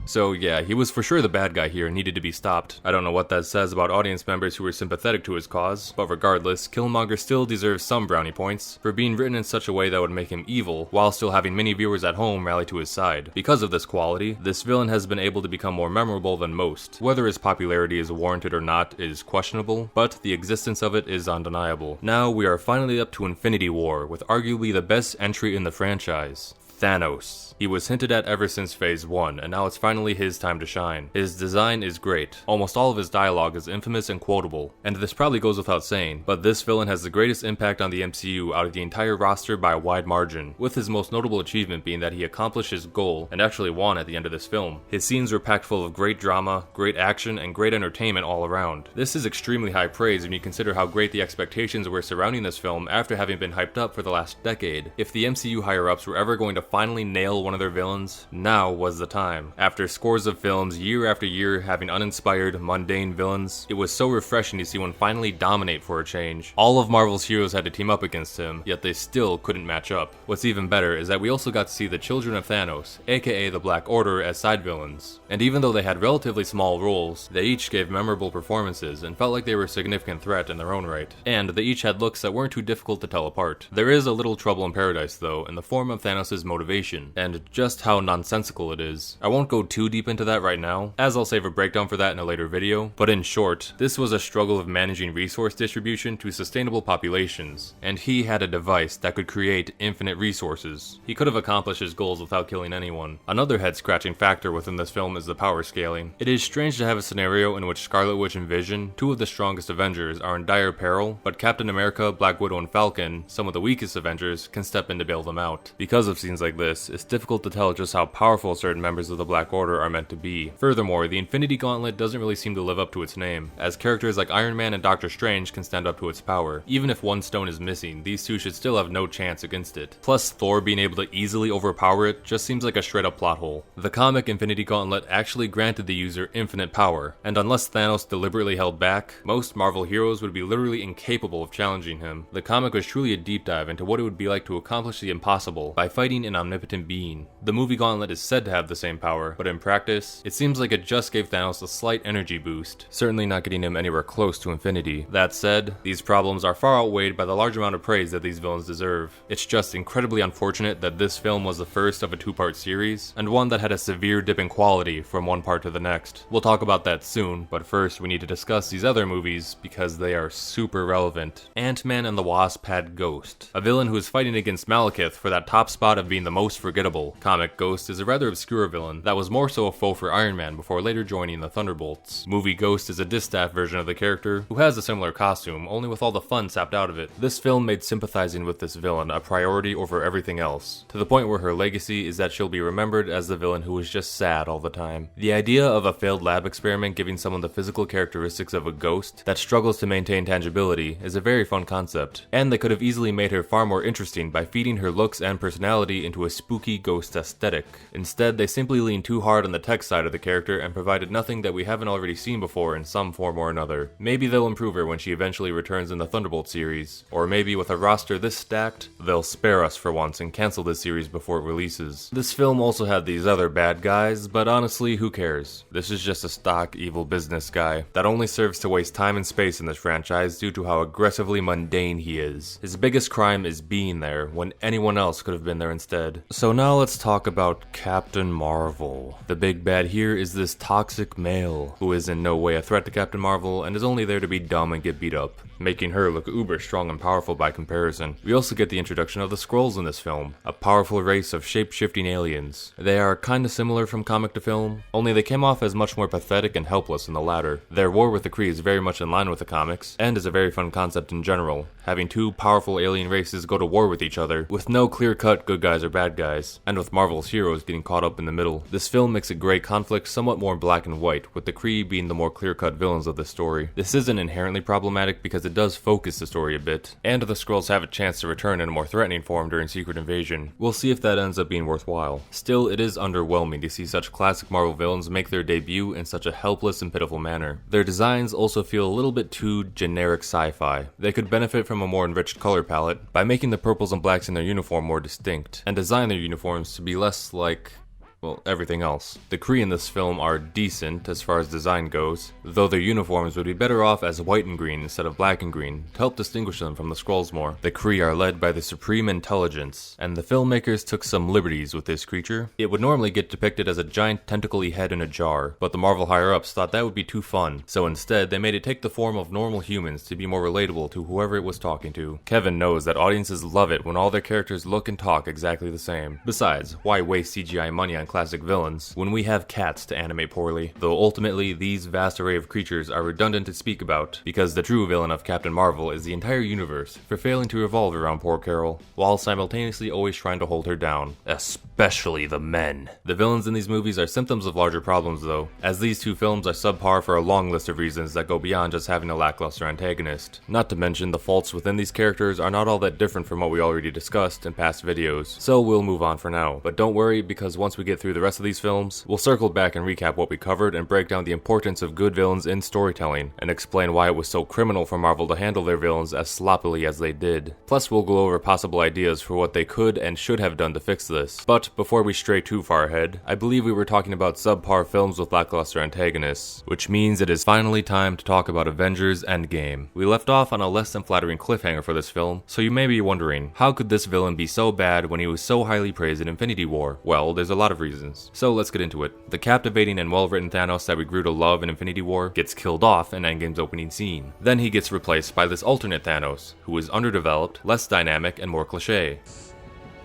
So yeah, he was for sure the bad guy here and needed to be stopped. I don't know what that says about audience members who were sympathetic to his cause, but regardless, Killmonger still deserves some brownie points for being written in such a way that would make him evil, while still having many viewers at home rally to his side. Because of this quality, this villain has been able to become more memorable than most. Whether his popularity is warranted or not is questionable, but the existence of it is undeniable. Now we are finally up to Infinity War, with arguably the best entry in the franchise. Thanos. He was hinted at ever since Phase 1, and now it's finally his time to shine. His design is great. Almost all of his dialogue is infamous and quotable, and this probably goes without saying, but this villain has the greatest impact on the MCU out of the entire roster by a wide margin, with his most notable achievement being that he accomplished his goal and actually won at the end of this film. His scenes were packed full of great drama, great action, and great entertainment all around. This is extremely high praise when you consider how great the expectations were surrounding this film after having been hyped up for the last decade. If the MCU higher-ups were ever going to finally nail one of their villains, now was the time. After scores of films year after year having uninspired, mundane villains, it was so refreshing to see one finally dominate for a change. All of Marvel's heroes had to team up against him, yet they still couldn't match up. What's even better is that we also got to see the children of Thanos, aka the Black Order, as side villains. And even though they had relatively small roles, they each gave memorable performances and felt like they were a significant threat in their own right. And they each had looks that weren't too difficult to tell apart. There is a little trouble in paradise though, in the form of Thanos' motivation, and just how nonsensical it is. I won't go too deep into that right now, as I'll save a breakdown for that in a later video, but in short, this was a struggle of managing resource distribution to sustainable populations, and he had a device that could create infinite resources. He could have accomplished his goals without killing anyone. Another head-scratching factor within this film is the power scaling. It is strange to have a scenario in which Scarlet Witch and Vision, two of the strongest Avengers, are in dire peril, but Captain America, Black Widow, and Falcon, some of the weakest Avengers, can step in to bail them out. Because of scenes like this, it's difficult difficult to tell just how powerful certain members of the Black Order are meant to be. Furthermore, the Infinity Gauntlet doesn't really seem to live up to its name, as characters like Iron Man and Doctor Strange can stand up to its power. Even if one stone is missing, these two should still have no chance against it. Plus, Thor being able to easily overpower it just seems like a straight up plot hole. The comic Infinity Gauntlet actually granted the user infinite power, and unless Thanos deliberately held back, most Marvel heroes would be literally incapable of challenging him. The comic was truly a deep dive into what it would be like to accomplish the impossible by fighting an omnipotent being. The movie Gauntlet is said to have the same power, but in practice, it seems like it just gave Thanos a slight energy boost, certainly not getting him anywhere close to infinity. That said, these problems are far outweighed by the large amount of praise that these villains deserve. It's just incredibly unfortunate that this film was the first of a two-part series, and one that had a severe dip in quality from one part to the next. We'll talk about that soon, but first we need to discuss these other movies because they are super relevant. Ant-Man and the Wasp had Ghost, a villain who is fighting against Malekith for that top spot of being the most forgettable. Comic Ghost is a rather obscure villain that was more so a foe for Iron Man before later joining the Thunderbolts. Movie Ghost is a distaff version of the character who has a similar costume, only with all the fun sapped out of it. This film made sympathizing with this villain a priority over everything else, to the point where her legacy is that she'll be remembered as the villain who was just sad all the time. The idea of a failed lab experiment giving someone the physical characteristics of a ghost that struggles to maintain tangibility is a very fun concept, and they could have easily made her far more interesting by feeding her looks and personality into a spooky ghost aesthetic. Instead, they simply leaned too hard on the tech side of the character and provided nothing that we haven't already seen before in some form or another. Maybe they'll improve her when she eventually returns in the Thunderbolt series, or maybe with a roster this stacked, they'll spare us for once and cancel this series before it releases. This film also had these other bad guys, but honestly, who cares? This is just a stock evil business guy that only serves to waste time and space in this franchise due to how aggressively mundane he is. His biggest crime is being there when anyone else could have been there instead. So now let's talk about Captain Marvel. The big bad here is this toxic male who is in no way a threat to Captain Marvel and is only there to be dumb and get beat up, making her look uber strong and powerful by comparison. We also get the introduction of the Skrulls in this film, a powerful race of shape-shifting aliens. They are kinda similar from comic to film, only they came off as much more pathetic and helpless in the latter. Their war with the Kree is very much in line with the comics, and is a very fun concept in general, having two powerful alien races go to war with each other, with no clear-cut good guys or bad guys, and with Marvel's heroes getting caught up in the middle. This film makes a great conflict somewhat more black and white, with the Kree being the more clear-cut villains of the story. This isn't inherently problematic because it does focus the story a bit, and the Skrulls have a chance to return in a more threatening form during Secret Invasion. We'll see if that ends up being worthwhile. Still, it is underwhelming to see such classic Marvel villains make their debut in such a helpless and pitiful manner. Their designs also feel a little bit too generic sci-fi. They could benefit from a more enriched color palette by making the purples and blacks in their uniform more distinct, and design their uniforms to be less like, well, everything else. The Kree in this film are decent as far as design goes, though their uniforms would be better off as white and green instead of black and green to help distinguish them from the Skrulls more. The Kree are led by the Supreme Intelligence, and the filmmakers took some liberties with this creature. It would normally get depicted as a giant tentacly head in a jar, but the Marvel higher-ups thought that would be too fun, so instead they made it take the form of normal humans to be more relatable to whoever it was talking to. Kevin knows that audiences love it when all their characters look and talk exactly the same. Besides, why waste CGI money on classic villains when we have cats to animate poorly? Though ultimately these vast array of creatures are redundant to speak about, because the true villain of Captain Marvel is the entire universe for failing to revolve around poor Carol, while simultaneously always trying to hold her down, especially the men. The villains in these movies are symptoms of larger problems though, as these two films are subpar for a long list of reasons that go beyond just having a lackluster antagonist. Not to mention the faults within these characters are not all that different from what we already discussed in past videos, so we'll move on for now. But don't worry, because once we get through the rest of these films, we'll circle back and recap what we covered and break down the importance of good villains in storytelling, and explain why it was so criminal for Marvel to handle their villains as sloppily as they did. Plus we'll go over possible ideas for what they could and should have done to fix this. But before we stray too far ahead, I believe we were talking about subpar films with lackluster antagonists, which means it is finally time to talk about Avengers Endgame. We left off on a less than flattering cliffhanger for this film, so you may be wondering, how could this villain be so bad when he was so highly praised in Infinity War? Well, there's a lot of reasons. So let's get into it. The captivating and well-written Thanos that we grew to love in Infinity War gets killed off in Endgame's opening scene. Then he gets replaced by this alternate Thanos, who is underdeveloped, less dynamic, and more cliché.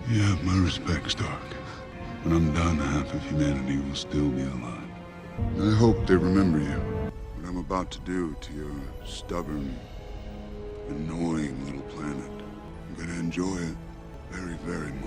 You have my respect, Stark. When I'm done, half of humanity will still be alive. I hope they remember you. What I'm about to do to your stubborn, annoying little planet. I'm gonna enjoy it. Very, very much.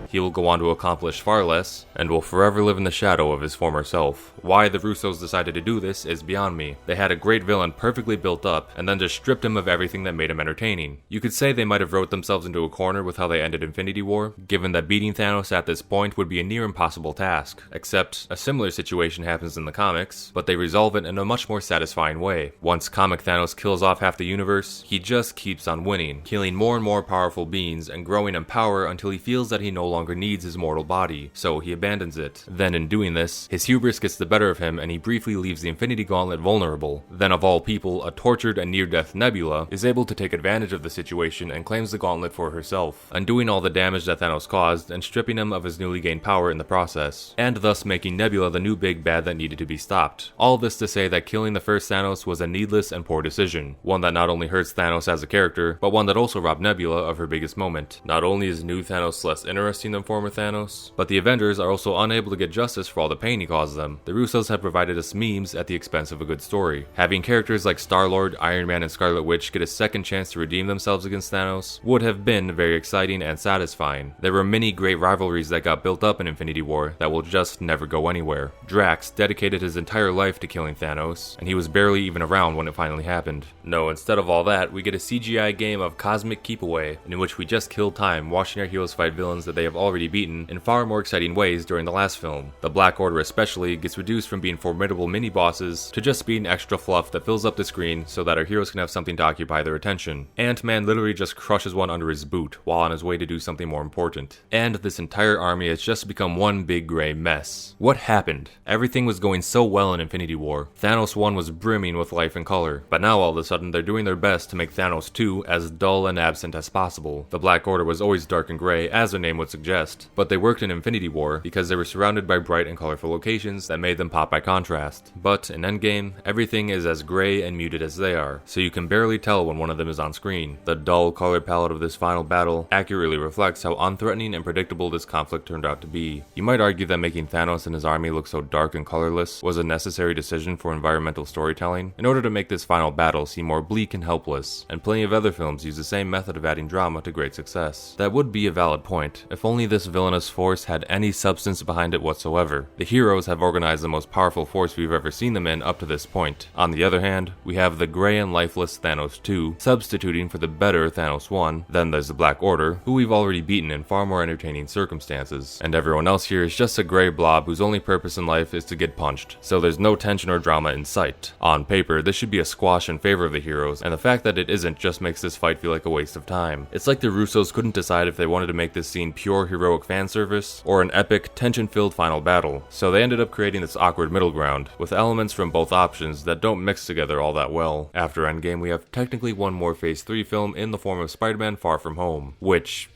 He will go on to accomplish far less, and will forever live in the shadow of his former self. Why the Russos decided to do this is beyond me. They had a great villain perfectly built up, and then just stripped him of everything that made him entertaining. You could say they might have wrote themselves into a corner with how they ended Infinity War, given that beating Thanos at this point would be a near impossible task. Except, a similar situation happens in the comics, but they resolve it in a much more satisfying way. Once comic Thanos kills off half the universe, he just keeps on winning, killing more and more powerful beings and growing in power until he feels that he no longer needs his mortal body, so he abandons it. Then in doing this, his hubris gets the better of him and he briefly leaves the Infinity Gauntlet vulnerable. Then of all people, a tortured and near-death Nebula is able to take advantage of the situation and claims the gauntlet for herself, undoing all the damage that Thanos caused and stripping him of his newly gained power in the process, and thus making Nebula the new big bad that needed to be stopped. All this to say that killing the first Thanos was a needless and poor decision, one that not only hurts Thanos as a character, but one that also robbed Nebula of her biggest moment. Not only is new Thanos less interesting than former Thanos, but the Avengers are also unable to get justice for all the pain he caused them. The Russos have provided us memes at the expense of a good story. Having characters like Star-Lord, Iron Man, and Scarlet Witch get a second chance to redeem themselves against Thanos would have been very exciting and satisfying. There were many great rivalries that got built up in Infinity War that will just never go anywhere. Drax dedicated his entire life to killing Thanos, and he was barely even around when it finally happened. No, instead of all that, we get a CGI game of cosmic keep away, in which we just kill time watching our heroes fight villains that they have already beaten in far more exciting ways during the last film. The Black Order especially gets reduced from being formidable mini-bosses to just being extra fluff that fills up the screen so that our heroes can have something to occupy their attention. Ant-Man literally just crushes one under his boot while on his way to do something more important. And this entire army has just become one big gray mess. What happened? Everything was going so well in Infinity War. Thanos 1 was brimming with life and color, but now all of a sudden they're doing their best to make Thanos 2 as dull and absent as possible. The Black Order was always dark and gray, as their name would suggest, but they worked in Infinity War because they were surrounded by bright and colorful locations that made them pop by contrast. But in Endgame, everything is as gray and muted as they are, so you can barely tell when one of them is on screen. The dull color palette of this final battle accurately reflects how unthreatening and predictable this conflict turned out to be. You might argue that making Thanos and his army look so dark and colorless was a necessary decision for environmental storytelling in order to make this final battle seem more bleak and helpless, and plenty of other films use the same method of adding drama to great success. That would be a valid point, if only this villainous force had any substance behind it whatsoever. The heroes have organized the most powerful force we've ever seen them in up to this point. On the other hand, we have the gray and lifeless Thanos 2 substituting for the better Thanos 1, then there's the Black Order, who we've already beaten in far more entertaining circumstances, and everyone else here is just a gray blob whose only purpose in life is to get punched, so there's no tension or drama in sight. On paper, this should be a squash in favor of the heroes, and the fact that it isn't just makes this fight feel like a waste of time. It's like the Russos couldn't decide if they wanted to make this scene pure heroic fan service or an epic, tension-filled final battle, so they ended up creating this awkward middle ground, with elements from both options that don't mix together all that well. After Endgame, we have technically one more Phase 3 film in the form of Spider-Man Far From Home, which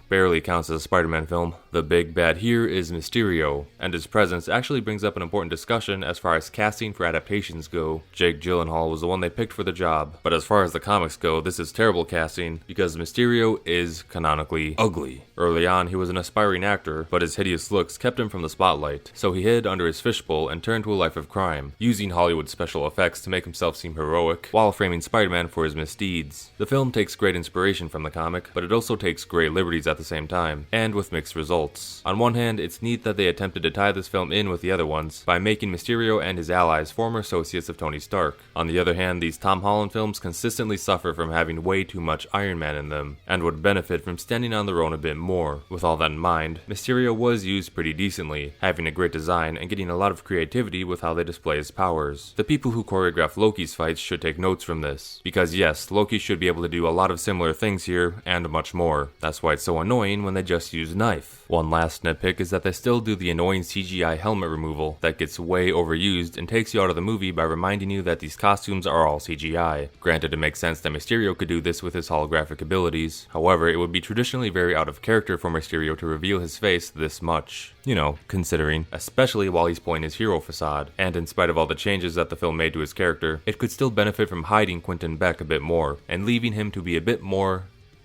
barely counts as a Spider-Man film. The big bad here is Mysterio, and his presence actually brings up an important discussion as far as casting for adaptations go. Jake Gyllenhaal was the one they picked for the job, but as far as the comics go, this is terrible casting because Mysterio is canonically ugly. Early on, he was an aspiring actor, but his hideous looks kept him from the spotlight, so he hid under his fishbowl and turned to a life of crime, using Hollywood special effects to make himself seem heroic, while framing Spider-Man for his misdeeds. The film takes great inspiration from the comic, but it also takes great liberties at the same time, and with mixed results. On one hand, it's neat that they attempted to tie this film in with the other ones by making Mysterio and his allies former associates of Tony Stark. On the other hand, these Tom Holland films consistently suffer from having way too much Iron Man in them, and would benefit from standing on their own a bit more. With all that in mind, Mysterio was used pretty decently, having a great design and getting a lot of creativity with how they display his powers. The people who choreograph Loki's fights should take notes from this, because yes, Loki should be able to do a lot of similar things here, and much more. That's why it's so annoying when they just use knife. One last nitpick is that they still do the annoying CGI helmet removal that gets way overused and takes you out of the movie by reminding you that these costumes are all CGI. Granted, it makes sense that Mysterio could do this with his holographic abilities, however, it would be traditionally very out of character for Mysterio to reveal his face this much. You know, considering, especially while he's pulling his hero facade, and in spite of all the changes that the film made to his character, it could still benefit from hiding Quentin Beck a bit more, and leaving him to be a bit more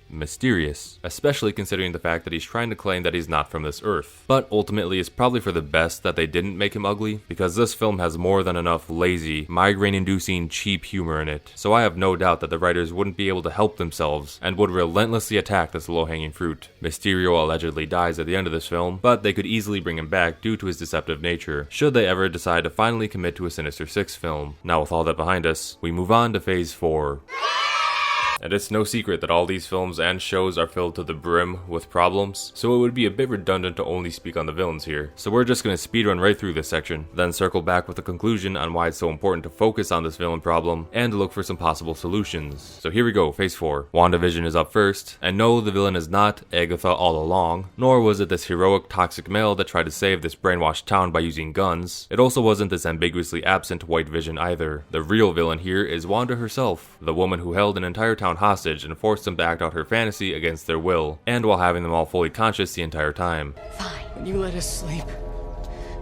mysterious, especially considering the fact that he's trying to claim that he's not from this Earth. But ultimately, it's probably for the best that they didn't make him ugly, because this film has more than enough lazy, migraine-inducing, cheap humor in it, so I have no doubt that the writers wouldn't be able to help themselves and would relentlessly attack this low-hanging fruit. Mysterio allegedly dies at the end of this film, but they could easily bring him back due to his deceptive nature, should they ever decide to finally commit to a Sinister Six film. Now with all that behind us, we move on to Phase 4. And it's no secret that all these films and shows are filled to the brim with problems, so it would be a bit redundant to only speak on the villains here. So we're just going to speedrun right through this section, then circle back with a conclusion on why it's so important to focus on this villain problem, and look for some possible solutions. So here we go, Phase 4. WandaVision is up first, and no, the villain is not Agatha all along, nor was it this heroic toxic male that tried to save this brainwashed town by using guns. It also wasn't this ambiguously absent White Vision either. The real villain here is Wanda herself, the woman who held an entire town hostage and forced them to act out her fantasy against their will, and while having them all fully conscious the entire time. Fine. When you let us sleep,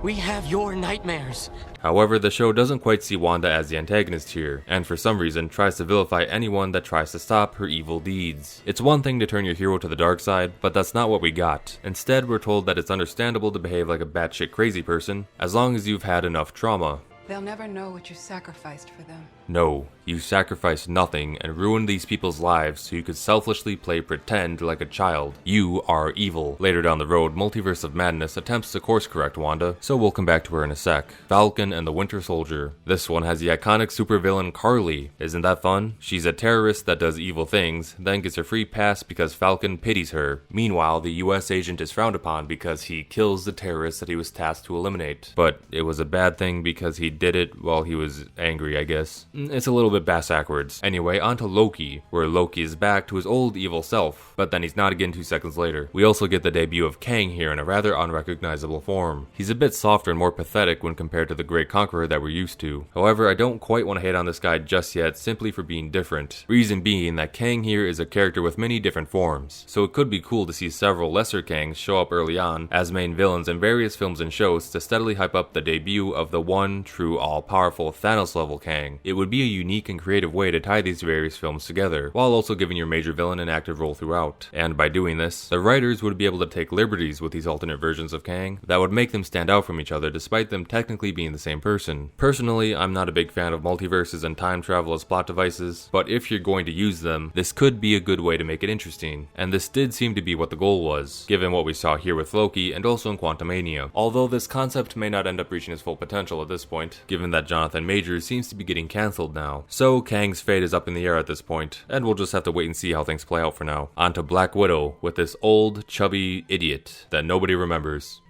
we have your nightmares. However, the show doesn't quite see Wanda as the antagonist here, and for some reason tries to vilify anyone that tries to stop her evil deeds. It's one thing to turn your hero to the dark side, but that's not what we got. Instead, we're told that it's understandable to behave like a batshit crazy person, as long as you've had enough trauma. They'll never know what you sacrificed for them. No, you sacrificed nothing and ruined these people's lives so you could selfishly play pretend like a child. You are evil. Later down the road, Multiverse of Madness attempts to course correct Wanda, so we'll come back to her in a sec. Falcon and the Winter Soldier. This one has the iconic supervillain Carly. Isn't that fun? She's a terrorist that does evil things, then gets a free pass because Falcon pities her. Meanwhile, the US agent is frowned upon because he kills the terrorist that he was tasked to eliminate. But it was a bad thing because he did it while he was angry, I guess. It's a little bit bass-backwards. Anyway, on to Loki, where Loki is back to his old evil self, but then he's not again 2 seconds later. We also get the debut of Kang here in a rather unrecognizable form. He's a bit softer and more pathetic when compared to the Great Conqueror that we're used to. However, I don't quite want to hate on this guy just yet, simply for being different. Reason being that Kang here is a character with many different forms, so it could be cool to see several lesser Kangs show up early on as main villains in various films and shows to steadily hype up the debut of the one true all-powerful Thanos-level Kang. It would be a unique and creative way to tie these various films together, while also giving your major villain an active role throughout. And by doing this, the writers would be able to take liberties with these alternate versions of Kang that would make them stand out from each other despite them technically being the same person. Personally, I'm not a big fan of multiverses and time travel as plot devices, but if you're going to use them, this could be a good way to make it interesting. And this did seem to be what the goal was, given what we saw here with Loki and also in Quantumania. Although this concept may not end up reaching its full potential at this point, given that Jonathan Majors seems to be getting cancelled now. So Kang's fate is up in the air at this point, and we'll just have to wait and see how things play out for now. On to Black Widow, with this old, chubby idiot that nobody remembers.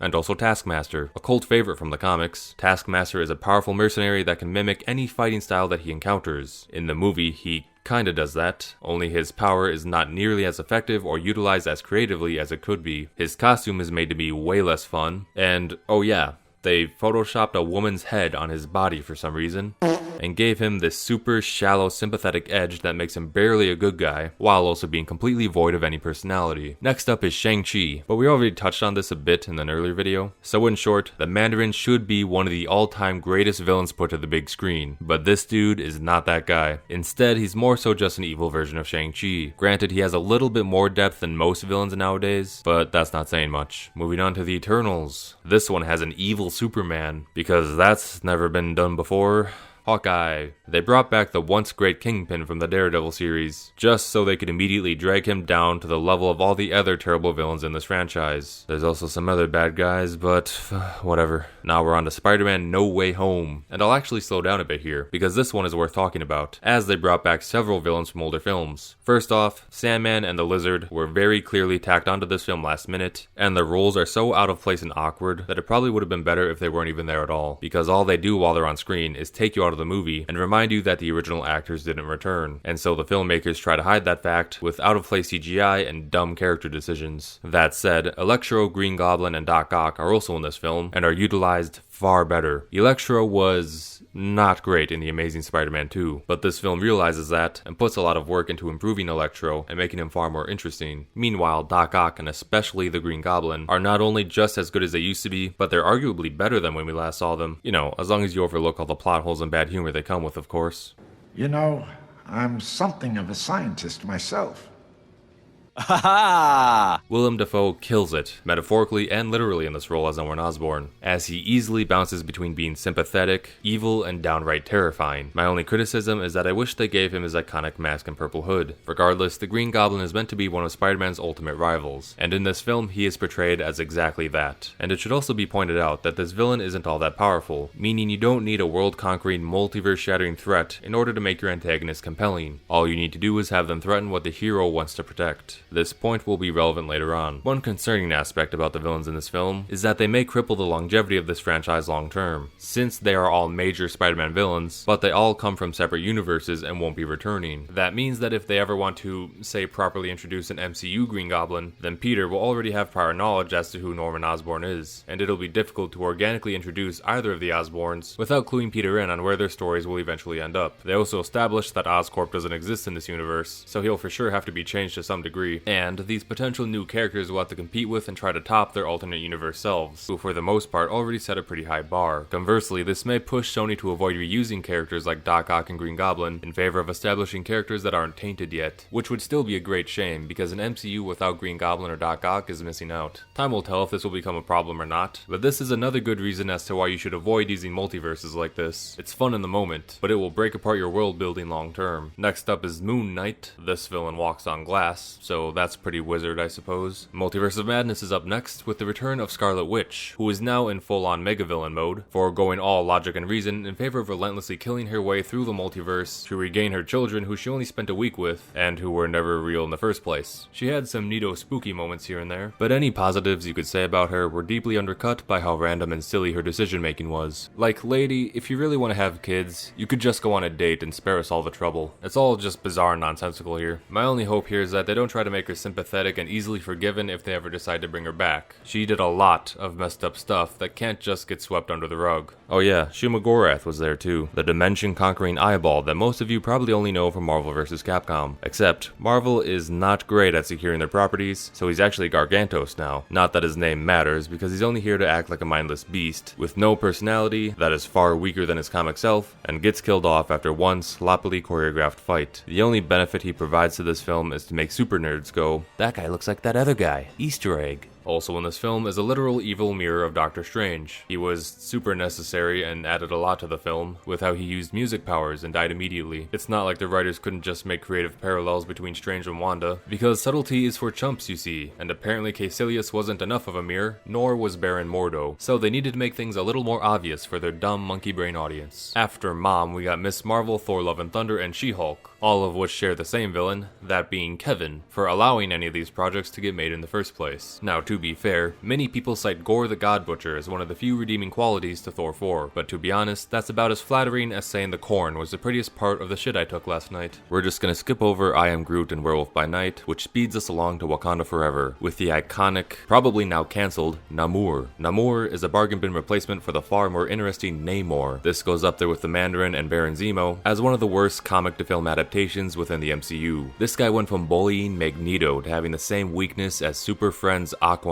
And also Taskmaster, a cult favorite from the comics. Taskmaster is a powerful mercenary that can mimic any fighting style that he encounters. In the movie, he kinda does that, only his power is not nearly as effective or utilized as creatively as it could be. His costume is made to be way less fun, and oh yeah, they photoshopped a woman's head on his body for some reason, and gave him this super shallow sympathetic edge that makes him barely a good guy, while also being completely void of any personality. Next up is Shang-Chi, but we already touched on this a bit in an earlier video. So in short, the Mandarin should be one of the all-time greatest villains put to the big screen, but this dude is not that guy. Instead, he's more so just an evil version of Shang-Chi. Granted, he has a little bit more depth than most villains nowadays, but that's not saying much. Moving on to the Eternals. This one has an evil Superman, because that's never been done before. Hawkeye. They brought back the once great Kingpin from the Daredevil series, just so they could immediately drag him down to the level of all the other terrible villains in this franchise. There's also some other bad guys, but whatever. Now we're on to Spider-Man No Way Home, and I'll actually slow down a bit here, because this one is worth talking about, as they brought back several villains from older films. First off, Sandman and the Lizard were very clearly tacked onto this film last minute, and their roles are so out of place and awkward that it probably would have been better if they weren't even there at all, because all they do while they're on screen is take you out of the movie and remind you that the original actors didn't return, and so the filmmakers try to hide that fact with out-of-place CGI and dumb character decisions. That said, Electro, Green Goblin, and Doc Ock are also in this film and are utilized far better. Electro was not great in The Amazing Spider-Man 2, but this film realizes that and puts a lot of work into improving Electro and making him far more interesting. Meanwhile, Doc Ock and especially the Green Goblin are not only just as good as they used to be, but they're arguably better than when we last saw them. You know, as long as you overlook all the plot holes and bad humor they come with, of course. You know, I'm something of a scientist myself. Ha Willem Dafoe kills it, metaphorically and literally in this role as Norman Osborn, as he easily bounces between being sympathetic, evil, and downright terrifying. My only criticism is that I wish they gave him his iconic mask and purple hood. Regardless, the Green Goblin is meant to be one of Spider-Man's ultimate rivals, and in this film he is portrayed as exactly that. And it should also be pointed out that this villain isn't all that powerful, meaning you don't need a world-conquering, multiverse-shattering threat in order to make your antagonist compelling. All you need to do is have them threaten what the hero wants to protect. This point will be relevant later on. One concerning aspect about the villains in this film is that they may cripple the longevity of this franchise long term, since they are all major Spider-Man villains, but they all come from separate universes and won't be returning. That means that if they ever want to, say, properly introduce an MCU Green Goblin, then Peter will already have prior knowledge as to who Norman Osborn is, and it'll be difficult to organically introduce either of the Osborns without cluing Peter in on where their stories will eventually end up. They also established that Oscorp doesn't exist in this universe, so he'll for sure have to be changed to some degree, and these potential new characters will have to compete with and try to top their alternate universe selves, who for the most part already set a pretty high bar. Conversely, this may push Sony to avoid reusing characters like Doc Ock and Green Goblin in favor of establishing characters that aren't tainted yet, which would still be a great shame because an MCU without Green Goblin or Doc Ock is missing out. Time will tell if this will become a problem or not, but this is another good reason as to why you should avoid using multiverses like this. It's fun in the moment, but it will break apart your world building long term. Next up is Moon Knight. This villain walks on glass, so that's pretty wizard, I suppose. Multiverse of Madness is up next with the return of Scarlet Witch, who is now in full-on mega-villain mode, foregoing all logic and reason in favor of relentlessly killing her way through the multiverse to regain her children who she only spent a week with, and who were never real in the first place. She had some neato spooky moments here and there, but any positives you could say about her were deeply undercut by how random and silly her decision-making was. Like, lady, if you really want to have kids, you could just go on a date and spare us all the trouble. It's all just bizarre and nonsensical here. My only hope here is that they don't try to make her sympathetic and easily forgiven if they ever decide to bring her back. She did a lot of messed up stuff that can't just get swept under the rug. Oh yeah, Shuma Gorath was there too, the dimension-conquering eyeball that most of you probably only know from Marvel vs. Capcom. Except, Marvel is not great at securing their properties, so he's actually Gargantos now. Not that his name matters, because he's only here to act like a mindless beast, with no personality, that is far weaker than his comic self, and gets killed off after one sloppily choreographed fight. The only benefit he provides to this film is to make super nerds go, "That guy looks like that other guy. Easter egg." Also in this film is a literal evil mirror of Doctor Strange. He was super necessary and added a lot to the film, with how he used music powers and died immediately. It's not like the writers couldn't just make creative parallels between Strange and Wanda, because subtlety is for chumps, you see, and apparently Caecilius wasn't enough of a mirror, nor was Baron Mordo, so they needed to make things a little more obvious for their dumb monkey brain audience. After Mom, we got Miss Marvel, Thor Love and Thunder, and She-Hulk, all of which share the same villain, that being Kevin, for allowing any of these projects to get made in the first place. Now, to be fair, many people cite Gore the God Butcher as one of the few redeeming qualities to Thor 4, but to be honest, that's about as flattering as saying the corn was the prettiest part of the shit I took last night. We're just gonna skip over I Am Groot and Werewolf by Night, which speeds us along to Wakanda Forever, with the iconic, probably now cancelled, Namor. Namor is a bargain bin replacement for the far more interesting Namor. This goes up there with the Mandarin and Baron Zemo as one of the worst comic to film adaptations within the MCU. This guy went from bullying Magneto to having the same weakness as Super Friends Aquaman.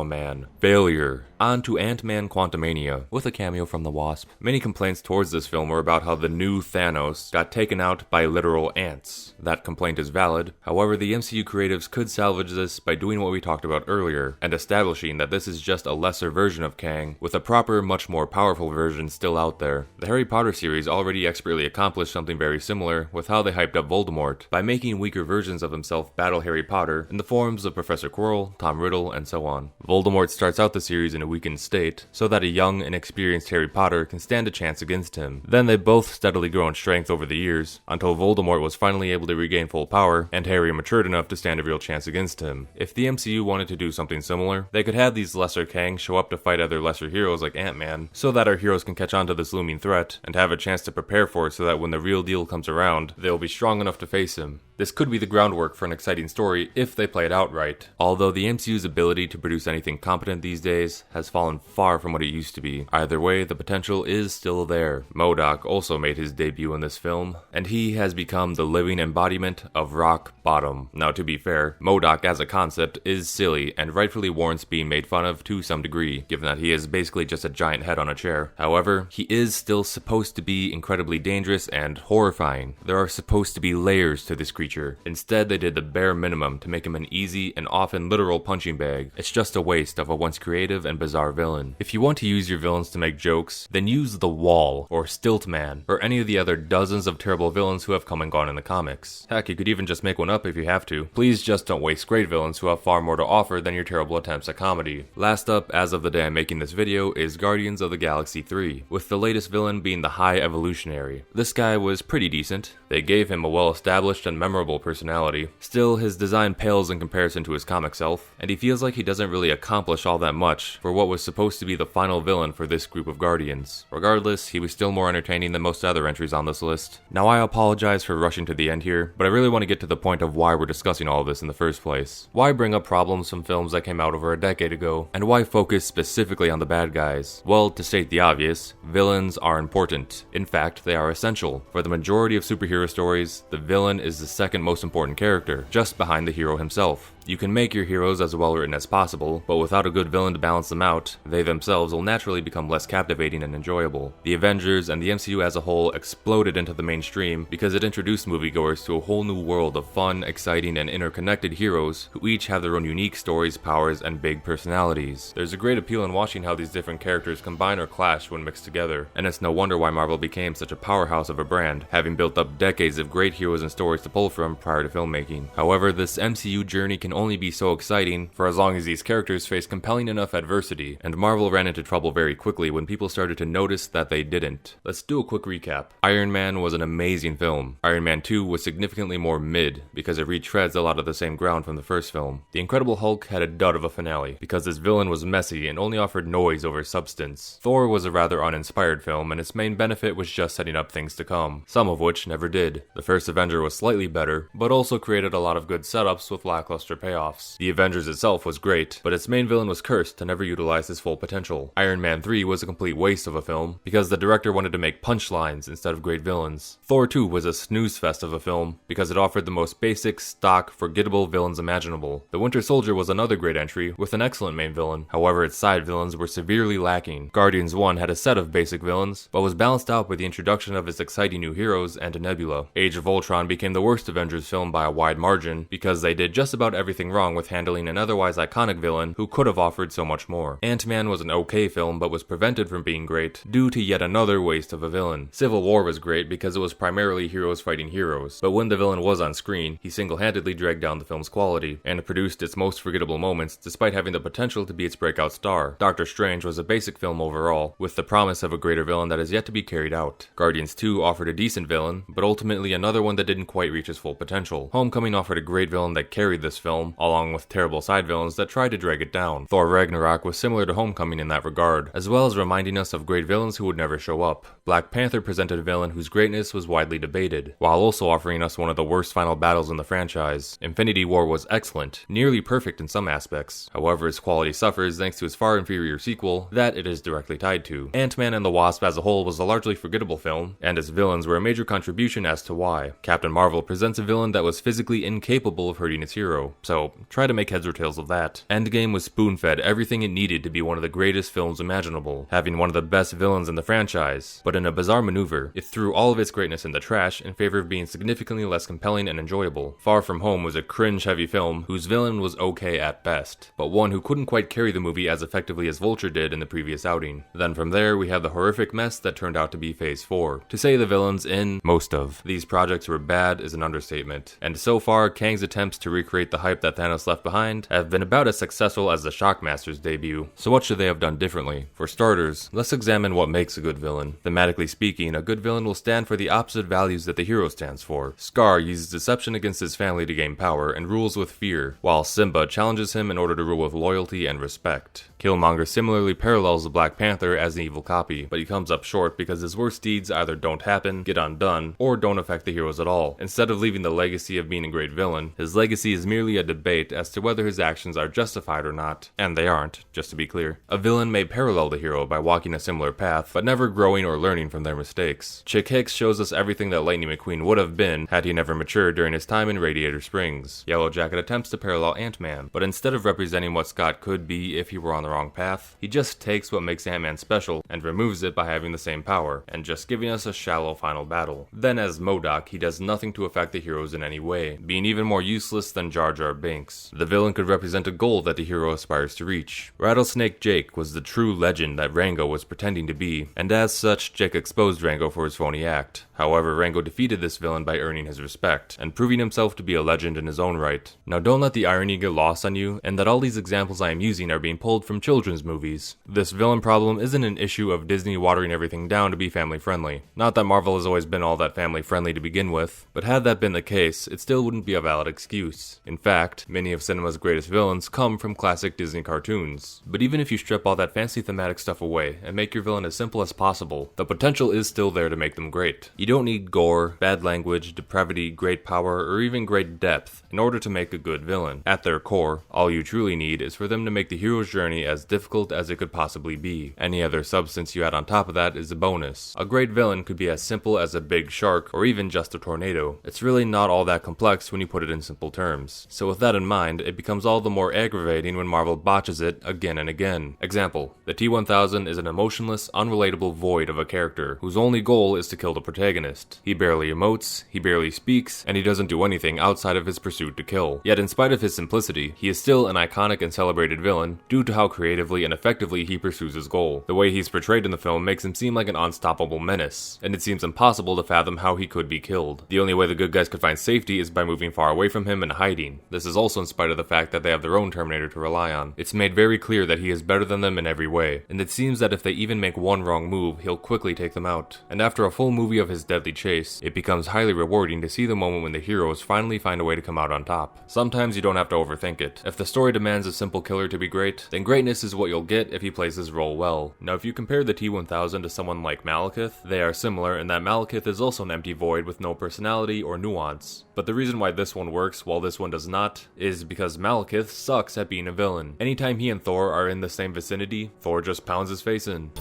Failure. On to Ant-Man Quantumania, with a cameo from the Wasp. Many complaints towards this film were about how the new Thanos got taken out by literal ants. That complaint is valid, however the MCU creatives could salvage this by doing what we talked about earlier, and establishing that this is just a lesser version of Kang, with a proper, much more powerful version still out there. The Harry Potter series already expertly accomplished something very similar with how they hyped up Voldemort, by making weaker versions of himself battle Harry Potter in the forms of Professor Quirrell, Tom Riddle, and so on. Voldemort starts out the series in a weakened state, so that a young, inexperienced Harry Potter can stand a chance against him. Then they both steadily grow in strength over the years, until Voldemort was finally able to regain full power, and Harry matured enough to stand a real chance against him. If the MCU wanted to do something similar, they could have these lesser Kangs show up to fight other lesser heroes like Ant-Man, so that our heroes can catch on to this looming threat, and have a chance to prepare for it so that when the real deal comes around, they'll be strong enough to face him. This could be the groundwork for an exciting story if they play it out right, although the MCU's ability to produce anything competent these days has fallen far from what it used to be. Either way, the potential is still there. MODOK also made his debut in this film, and he has become the living embodiment of rock bottom. Now, to be fair, MODOK as a concept is silly and rightfully warrants being made fun of to some degree, given that he is basically just a giant head on a chair. However, he is still supposed to be incredibly dangerous and horrifying. There are supposed to be layers to this creature. Instead, they did the bare minimum to make him an easy and often literal punching bag. It's just a waste of a once creative and bizarre villain. If you want to use your villains to make jokes, then use the Wall, or Stiltman, or any of the other dozens of terrible villains who have come and gone in the comics. Heck, you could even just make one up if you have to. Please just don't waste great villains who have far more to offer than your terrible attempts at comedy. Last up, as of the day I'm making this video, is Guardians of the Galaxy 3, with the latest villain being the High Evolutionary. This guy was pretty decent. They gave him a well-established and memorable personality. Still, his design pales in comparison to his comic self, and he feels like he doesn't really accomplish all that much for what was supposed to be the final villain for this group of Guardians. Regardless, he was still more entertaining than most other entries on this list. Now, I apologize for rushing to the end here, but I really want to get to the point of why we're discussing all of this in the first place. Why bring up problems from films that came out over a decade ago, and why focus specifically on the bad guys? Well, to state the obvious, villains are important. In fact, they are essential. For the majority of superhero stories, the villain is the second most important character, just behind the hero himself. You can make your heroes as well written as possible, but without a good villain to balance them out, they themselves will naturally become less captivating and enjoyable. The Avengers and the MCU as a whole exploded into the mainstream because it introduced moviegoers to a whole new world of fun, exciting, and interconnected heroes who each have their own unique stories, powers, and big personalities. There's a great appeal in watching how these different characters combine or clash when mixed together, and it's no wonder why Marvel became such a powerhouse of a brand, having built up decades of great heroes and stories to pull from prior to filmmaking. However, this MCU journey can only be so exciting for as long as these characters face compelling enough adversity, and Marvel ran into trouble very quickly when people started to notice that they didn't. Let's do a quick recap. Iron Man was an amazing film. Iron Man 2 was significantly more mid because it retreads a lot of the same ground from the first film. The Incredible Hulk had a dud of a finale because this villain was messy and only offered noise over substance. Thor was a rather uninspired film, and its main benefit was just setting up things to come, some of which never did. The first Avenger was slightly better, but also created a lot of good setups with lackluster payoffs. The Avengers itself was great, but its main villain was cursed to never utilize his full potential. Iron Man 3 was a complete waste of a film because the director wanted to make punchlines instead of great villains. Thor 2 was a snooze fest of a film because it offered the most basic, stock, forgettable villains imaginable. The Winter Soldier was another great entry with an excellent main villain, however its side villains were severely lacking. Guardians 1 had a set of basic villains, but was balanced out by the introduction of its exciting new heroes and a Nebula. Age of Ultron became the worst Avengers film by a wide margin because they did just about everything wrong with handling an otherwise iconic villain who could have offered so much more. Ant-Man was an okay film but was prevented from being great due to yet another waste of a villain. Civil War was great because it was primarily heroes fighting heroes, but when the villain was on screen, he single-handedly dragged down the film's quality and produced its most forgettable moments despite having the potential to be its breakout star. Doctor Strange was a basic film overall, with the promise of a greater villain that is yet to be carried out. Guardians 2 offered a decent villain, but ultimately another one that didn't quite reach his full potential. Homecoming offered a great villain that carried this film, along with terrible side villains that tried to drag it down. Thor Ragnarok was similar to Homecoming in that regard, as well as reminding us of great villains who would never show up. Black Panther presented a villain whose greatness was widely debated, while also offering us one of the worst final battles in the franchise. Infinity War was excellent, nearly perfect in some aspects. However, its quality suffers thanks to its far inferior sequel that it is directly tied to. Ant-Man and the Wasp as a whole was a largely forgettable film, and its villains were a major contribution as to why. Captain Marvel presents a villain that was physically incapable of hurting its hero, so try to make heads or tails of that. Endgame was spoon-fed everything it needed to be one of the greatest films imaginable, having one of the best villains in the franchise, but in a bizarre maneuver, it threw all of its greatness in the trash in favor of being significantly less compelling and enjoyable. Far From Home was a cringe-heavy film whose villain was okay at best, but one who couldn't quite carry the movie as effectively as Vulture did in the previous outing. Then from there, we have the horrific mess that turned out to be Phase 4. To say the villains in most of these projects were bad is an understatement, and so far, Kang's attempts to recreate the hype that Thanos left behind have been about as successful as the Shockmaster's debut. So what should they have done differently? For starters, let's examine what makes a good villain. Thematically speaking, a good villain will stand for the opposite values that the hero stands for. Scar uses deception against his family to gain power and rules with fear, while Simba challenges him in order to rule with loyalty and respect. Killmonger similarly parallels the Black Panther as an evil copy, but he comes up short because his worst deeds either don't happen, get undone, or don't affect the heroes at all. Instead of leaving the legacy of being a great villain, his legacy is merely a debate as to whether his actions are justified or not, and they aren't, just to be clear. A villain may parallel the hero by walking a similar path, but never growing or learning from their mistakes. Chick Hicks shows us everything that Lightning McQueen would have been had he never matured during his time in Radiator Springs. Yellow Jacket attempts to parallel Ant-Man, but instead of representing what Scott could be if he were on the wrong path, he just takes what makes Ant-Man special and removes it by having the same power, and just giving us a shallow final battle. Then as MODOK, he does nothing to affect the heroes in any way, being even more useless than Jar Jar Binks. The villain could represent a goal that the hero aspires to reach. Rattlesnake Jake was the true legend that Rango was pretending to be, and as such, Jake exposed Rango for his phony act. However, Rango defeated this villain by earning his respect, and proving himself to be a legend in his own right. Now don't let the irony get lost on you, and that all these examples I am using are being pulled from children's movies. This villain problem isn't an issue of Disney watering everything down to be family friendly. Not that Marvel has always been all that family friendly to begin with, but had that been the case, it still wouldn't be a valid excuse. In fact, many of cinema's greatest villains come from classic Disney cartoons. But even if you strip all that fancy thematic stuff away and make your villain as simple as possible, the potential is still there to make them great. You don't need gore, bad language, depravity, great power, or even great depth in order to make a good villain. At their core, all you truly need is for them to make the hero's journey as difficult as it could possibly be. Any other substance you add on top of that is a bonus. A great villain could be as simple as a big shark or even just a tornado. It's really not all that complex when you put it in simple terms. So with that in mind, it becomes all the more aggravating when Marvel botches it again and again. Example, the T-1000 is an emotionless, unrelatable void of a character whose only goal is to kill the protagonist. He barely emotes, he barely speaks, and he doesn't do anything outside of his pursuit to kill. Yet in spite of his simplicity, he is still an iconic and celebrated villain due to how creatively and effectively he pursues his goal. The way he's portrayed in the film makes him seem like an unstoppable menace, and it seems impossible to fathom how he could be killed. The only way the good guys could find safety is by moving far away from him and hiding. This is also in spite of the fact that they have their own Terminator to rely on. It's made very clear that he is better than them in every way, and it seems that if they even make one wrong move, he'll quickly take them out. And after a full movie of his deadly chase, it becomes highly rewarding to see the moment when the heroes finally find a way to come out on top. Sometimes you don't have to overthink it. If the story demands a simple killer to be great, then greatness is what you'll get if he plays his role well. Now if you compare the T-1000 to someone like Malekith, they are similar in that Malekith is also an empty void with no personality or nuance. But the reason why this one works while this one does not is because Malekith sucks at being a villain. Anytime he and Thor are in the same vicinity, Thor just pounds his face in.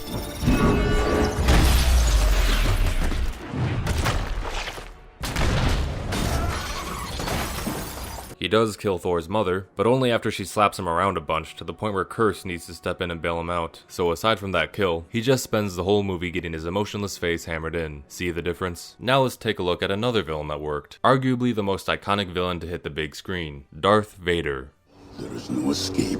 He does kill Thor's mother, but only after she slaps him around a bunch to the point where Kurse needs to step in and bail him out. So aside from that kill, he just spends the whole movie getting his emotionless face hammered in. See the difference? Now let's take a look at another villain that worked. Arguably the most iconic villain to hit the big screen, Darth Vader. There is no escape.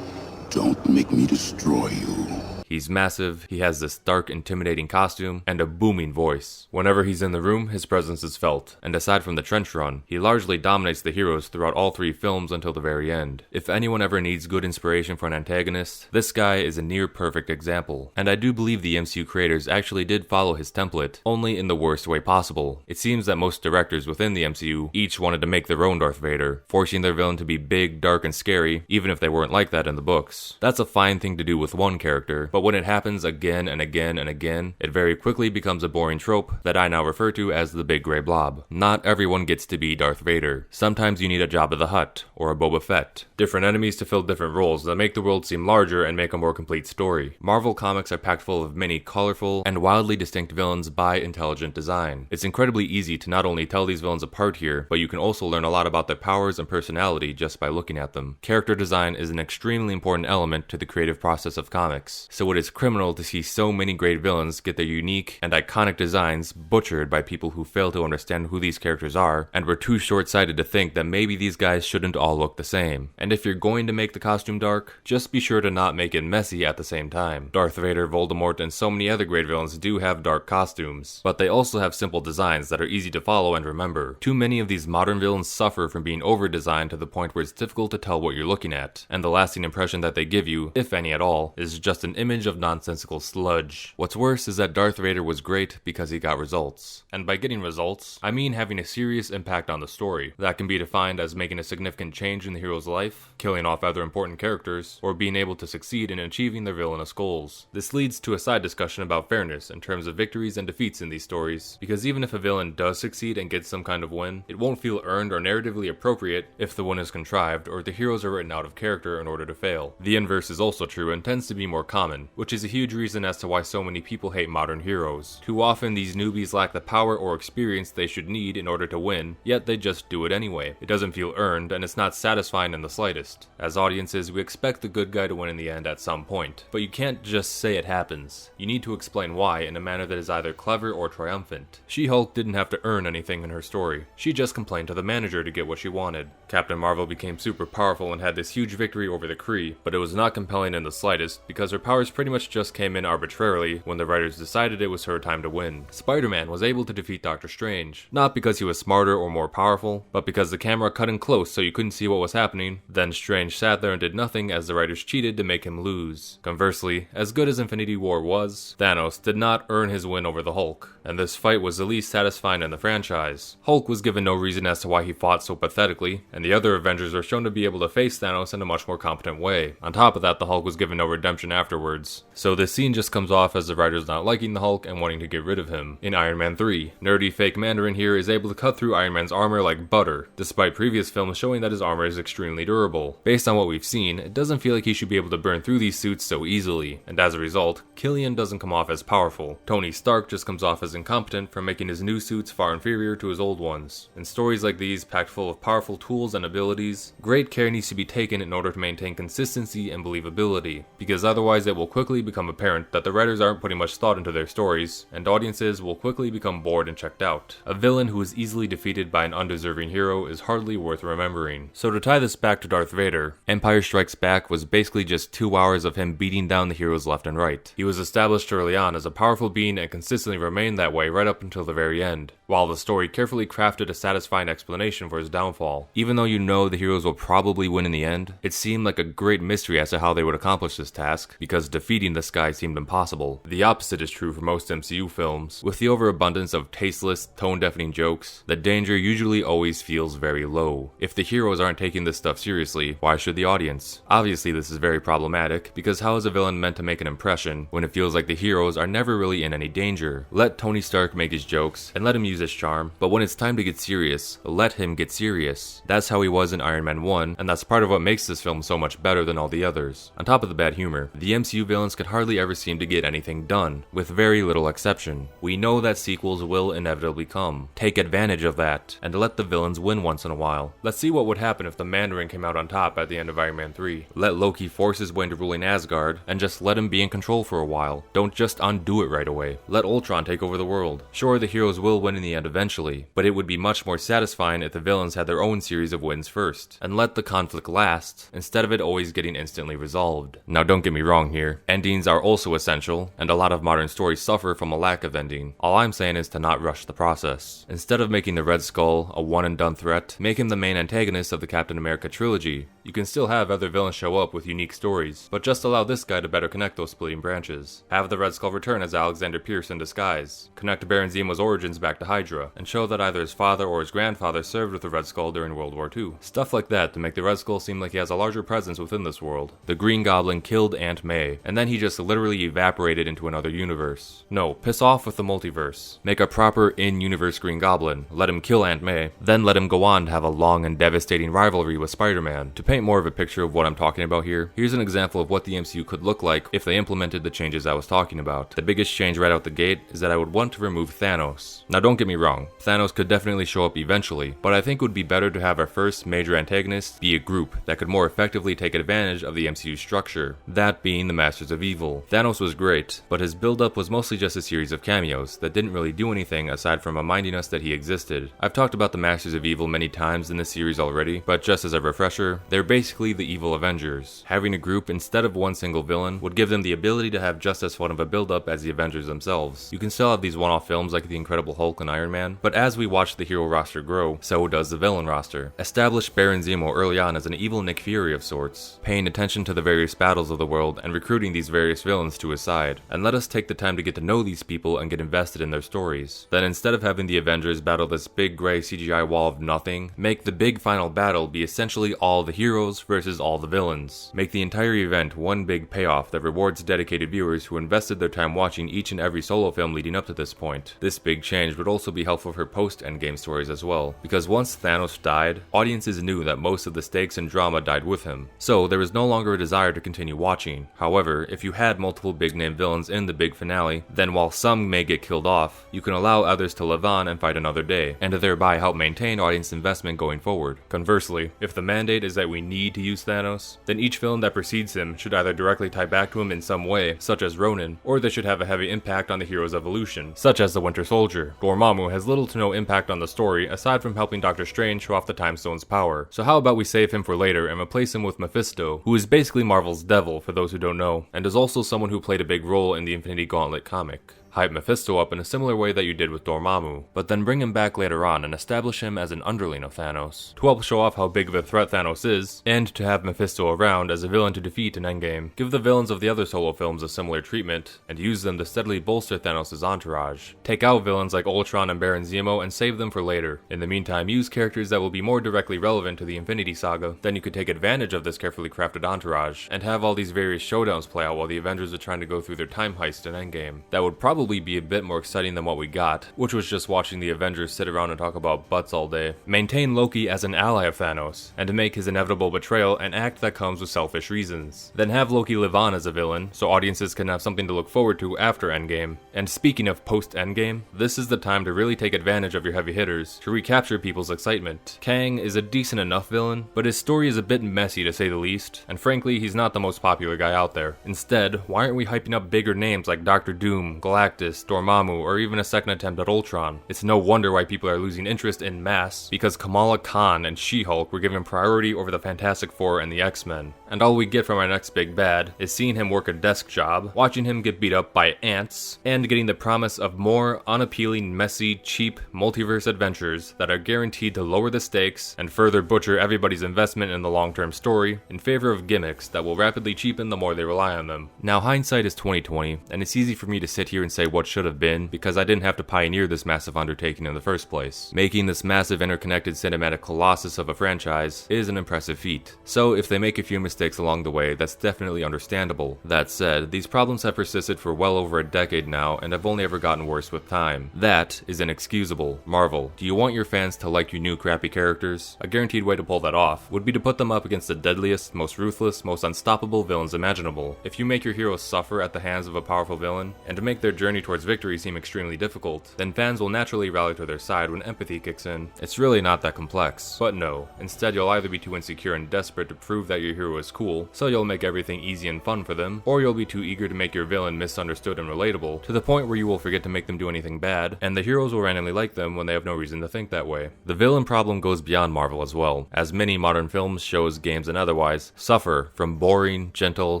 Don't make me destroy you. He's massive, he has this dark, intimidating costume, and a booming voice. Whenever he's in the room, his presence is felt, and aside from the trench run, he largely dominates the heroes throughout all three films until the very end. If anyone ever needs good inspiration for an antagonist, this guy is a near-perfect example, and I do believe the MCU creators actually did follow his template, only in the worst way possible. It seems that most directors within the MCU each wanted to make their own Darth Vader, forcing their villain to be big, dark, and scary, even if they weren't like that in the books. That's a fine thing to do with one character, but when it happens again and again and again, it very quickly becomes a boring trope that I now refer to as the big gray blob. Not everyone gets to be Darth Vader. Sometimes you need a Jabba the Hutt, or a Boba Fett. Different enemies to fill different roles that make the world seem larger and make a more complete story. Marvel comics are packed full of many colorful and wildly distinct villains by intelligent design. It's incredibly easy to not only tell these villains apart here, but you can also learn a lot about their powers and personality just by looking at them. Character design is an extremely important element to the creative process of comics, so it is criminal to see so many great villains get their unique and iconic designs butchered by people who fail to understand who these characters are and were too short-sighted to think that maybe these guys shouldn't all look the same. And if you're going to make the costume dark, just be sure to not make it messy at the same time. Darth Vader, Voldemort, and so many other great villains do have dark costumes, but they also have simple designs that are easy to follow and remember. Too many of these modern villains suffer from being over-designed to the point where it's difficult to tell what you're looking at, and the lasting impression that they give you, if any at all, is just an image image of nonsensical sludge. What's worse is that Darth Vader was great because he got results. And by getting results, I mean having a serious impact on the story. That can be defined as making a significant change in the hero's life, killing off other important characters, or being able to succeed in achieving their villainous goals. This leads to a side discussion about fairness in terms of victories and defeats in these stories, because even if a villain does succeed and gets some kind of win, it won't feel earned or narratively appropriate if the win is contrived or the heroes are written out of character in order to fail. The inverse is also true and tends to be more common, which is a huge reason as to why so many people hate modern heroes. Too often these newbies lack the power or experience they should need in order to win, yet they just do it anyway. It doesn't feel earned and it's not satisfying in the slightest. As audiences, we expect the good guy to win in the end at some point, but you can't just say it happens. You need to explain why in a manner that is either clever or triumphant. She-Hulk didn't have to earn anything in her story. She just complained to the manager to get what she wanted. Captain Marvel became super powerful and had this huge victory over the Kree, but it was not compelling in the slightest because her powers pretty much just came in arbitrarily when the writers decided it was her time to win. Spider-Man was able to defeat Doctor Strange, not because he was smarter or more powerful, but because the camera cut in close so you couldn't see what was happening. Then Strange sat there and did nothing as the writers cheated to make him lose. Conversely, as good as Infinity War was, Thanos did not earn his win over the Hulk, and this fight was the least satisfying in the franchise. Hulk was given no reason as to why he fought so pathetically, and the other Avengers were shown to be able to face Thanos in a much more competent way. On top of that, the Hulk was given no redemption afterwards. So this scene just comes off as the writers not liking the Hulk and wanting to get rid of him. In Iron Man 3, nerdy fake Mandarin here is able to cut through Iron Man's armor like butter, despite previous films showing that his armor is extremely durable. Based on what we've seen, it doesn't feel like he should be able to burn through these suits so easily, and as a result, Killian doesn't come off as powerful. Tony Stark just comes off as incompetent for making his new suits far inferior to his old ones. In stories like these, packed full of powerful tools and abilities, great care needs to be taken in order to maintain consistency and believability, because otherwise it will quickly become apparent that the writers aren't putting much thought into their stories, and audiences will quickly become bored and checked out. A villain who is easily defeated by an undeserving hero is hardly worth remembering. So to tie this back to Darth Vader, Empire Strikes Back was basically just 2 hours of him beating down the heroes left and right. He was established early on as a powerful being and consistently remained that way right up until the very end, while the story carefully crafted a satisfying explanation for his downfall. Even though you know the heroes will probably win in the end, it seemed like a great mystery as to how they would accomplish this task, because defeating this guy seemed impossible. The opposite is true for most MCU films. With the overabundance of tasteless, tone-deafening jokes, the danger usually always feels very low. If the heroes aren't taking this stuff seriously, why should the audience? Obviously this is very problematic, because how is a villain meant to make an impression when it feels like the heroes are never really in any danger? Let Tony Stark make his jokes, and let him use his charm, but when it's time to get serious, let him get serious. That's how he was in Iron Man 1, and that's part of what makes this film so much better than all the others. On top of the bad humor, the MCU villains could hardly ever seem to get anything done, with very little exception. We know that sequels will inevitably come. Take advantage of that, and let the villains win once in a while. Let's see what would happen if the Mandarin came out on top at the end of Iron Man 3. Let Loki force his way into ruling Asgard, and just let him be in control for a while. Don't just undo it right away. Let Ultron take over the world. Sure, the heroes will win in the end eventually, but it would be much more satisfying if the villains had their own series of wins first, and let the conflict last, instead of it always getting instantly resolved. Now don't get me wrong here, endings are also essential, and a lot of modern stories suffer from a lack of ending. All I'm saying is to not rush the process. Instead of making the Red Skull a one-and-done threat, make him the main antagonist of the Captain America trilogy. You can still have other villains show up with unique stories, but just allow this guy to better connect those splitting branches. Have the Red Skull return as Alexander Pierce in disguise. Connect Baron Zemo's origins back to Hydra, and show that either his father or his grandfather served with the Red Skull during World War II. Stuff like that to make the Red Skull seem like he has a larger presence within this world. The Green Goblin killed Aunt May, and then he just literally evaporated into another universe. No, piss off with the multiverse. Make a proper in-universe Green Goblin, let him kill Aunt May, then let him go on to have a long and devastating rivalry with Spider-Man. To paint more of a picture of what I'm talking about here, here's an example of what the MCU could look like if they implemented the changes I was talking about. The biggest change right out the gate is that I would want to remove Thanos. Now don't get me wrong, Thanos could definitely show up eventually, but I think it would be better to have our first major antagonist be a group that could more effectively take advantage of the MCU structure, that being the Masters of Evil. Thanos was great, but his build-up was mostly just a series of cameos that didn't really do anything aside from reminding us that he existed. I've talked about the Masters of Evil many times in this series already, but just as a refresher, they're basically the evil Avengers. Having a group instead of one single villain would give them the ability to have just as fun of a build-up as the Avengers themselves. You can still have these one-off films like The Incredible Hulk and Iron Man, but as we watch the hero roster grow, so does the villain roster. Establish Baron Zemo early on as an evil Nick Fury of sorts, paying attention to the various battles of the world and recruiting these various villains to his side, and let us take the time to get to know these people and get invested in their stories. Then instead of having the Avengers battle this big gray CGI wall of nothing, make the big final battle be essentially all the heroes versus all the villains. Make the entire event one big payoff that rewards dedicated viewers who invested their time watching each and every solo film leading up to this point. This big change would also be helpful for post-Endgame stories as well, because once Thanos died, audiences knew that most of the stakes and drama died with him, so there was no longer a desire to continue watching. However, if you had multiple big-name villains in the big finale, then while some may get killed off, you can allow others to live on and fight another day, and thereby help maintain audience investment going forward. Conversely, if the mandate is that we need to use Thanos, then each film that precedes him should either directly tie back to him in some way, such as Ronin, or they should have a heavy impact on the hero's evolution, such as the Winter Soldier. Dormammu has little to no impact on the story aside from helping Doctor Strange show off the Time Stone's power, so how about we save him for later and replace him with Mephisto, who is basically Marvel's devil for those who don't know, and is also someone who played a big role in the Infinity Gauntlet comic. Hype Mephisto up in a similar way that you did with Dormammu, but then bring him back later on and establish him as an underling of Thanos, to help show off how big of a threat Thanos is, and to have Mephisto around as a villain to defeat in Endgame. Give the villains of the other solo films a similar treatment, and use them to steadily bolster Thanos' entourage. Take out villains like Ultron and Baron Zemo and save them for later. In the meantime, use characters that will be more directly relevant to the Infinity Saga. Then you could take advantage of this carefully crafted entourage, and have all these various showdowns play out while the Avengers are trying to go through their time heist in Endgame. That would probably be a bit more exciting than what we got, which was just watching the Avengers sit around and talk about butts all day. Maintain Loki as an ally of Thanos, and to make his inevitable betrayal an act that comes with selfish reasons. Then have Loki live on as a villain, so audiences can have something to look forward to after Endgame. And speaking of post-Endgame, this is the time to really take advantage of your heavy hitters, to recapture people's excitement. Kang is a decent enough villain, but his story is a bit messy to say the least, and frankly he's not the most popular guy out there. Instead, why aren't we hyping up bigger names like Doctor Doom, Galactus, Dormammu, or even a second attempt at Ultron? It's no wonder why people are losing interest in mass, because Kamala Khan and She-Hulk were given priority over the Fantastic Four and the X-Men. And all we get from our next big bad is seeing him work a desk job, watching him get beat up by ants, and getting the promise of more unappealing, messy, cheap multiverse adventures that are guaranteed to lower the stakes and further butcher everybody's investment in the long-term story in favor of gimmicks that will rapidly cheapen the more they rely on them. Now, hindsight is 20/20, and it's easy for me to sit here and say what should have been, because I didn't have to pioneer this massive undertaking in the first place. Making this massive interconnected cinematic colossus of a franchise is an impressive feat. So if they make a few mistakes along the way, that's definitely understandable. That said, these problems have persisted for well over a decade now and have only ever gotten worse with time. That is inexcusable. Marvel, do you want your fans to like your new crappy characters? A guaranteed way to pull that off would be to put them up against the deadliest, most ruthless, most unstoppable villains imaginable. If you make your heroes suffer at the hands of a powerful villain, and to make their journey towards victory seem extremely difficult, then fans will naturally rally to their side when empathy kicks in. It's really not that complex. But no, instead you'll either be too insecure and desperate to prove that your hero is cool, so you'll make everything easy and fun for them, or you'll be too eager to make your villain misunderstood and relatable, to the point where you will forget to make them do anything bad, and the heroes will randomly like them when they have no reason to think that way. The villain problem goes beyond Marvel as well, as many modern films, shows, games, and otherwise suffer from boring, gentle,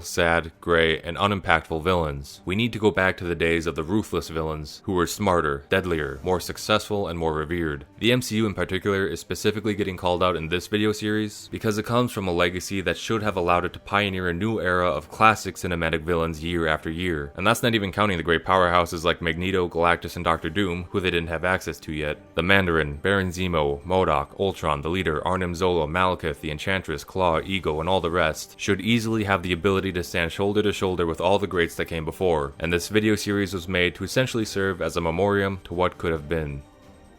sad, gray, and unimpactful villains. We need to go back to the days of the ruthless villains, who were smarter, deadlier, more successful, and more revered. The MCU in particular is specifically getting called out in this video series because it comes from a legacy that should have allowed it to pioneer a new era of classic cinematic villains year after year. And that's not even counting the great powerhouses like Magneto, Galactus, and Doctor Doom, who they didn't have access to yet. The Mandarin, Baron Zemo, MODOK, Ultron, the Leader, Arnim Zola, Malekith, the Enchantress, Claw, Ego, and all the rest should easily have the ability to stand shoulder to shoulder with all the greats that came before. And this video series was made to essentially serve as a memoriam to what could have been.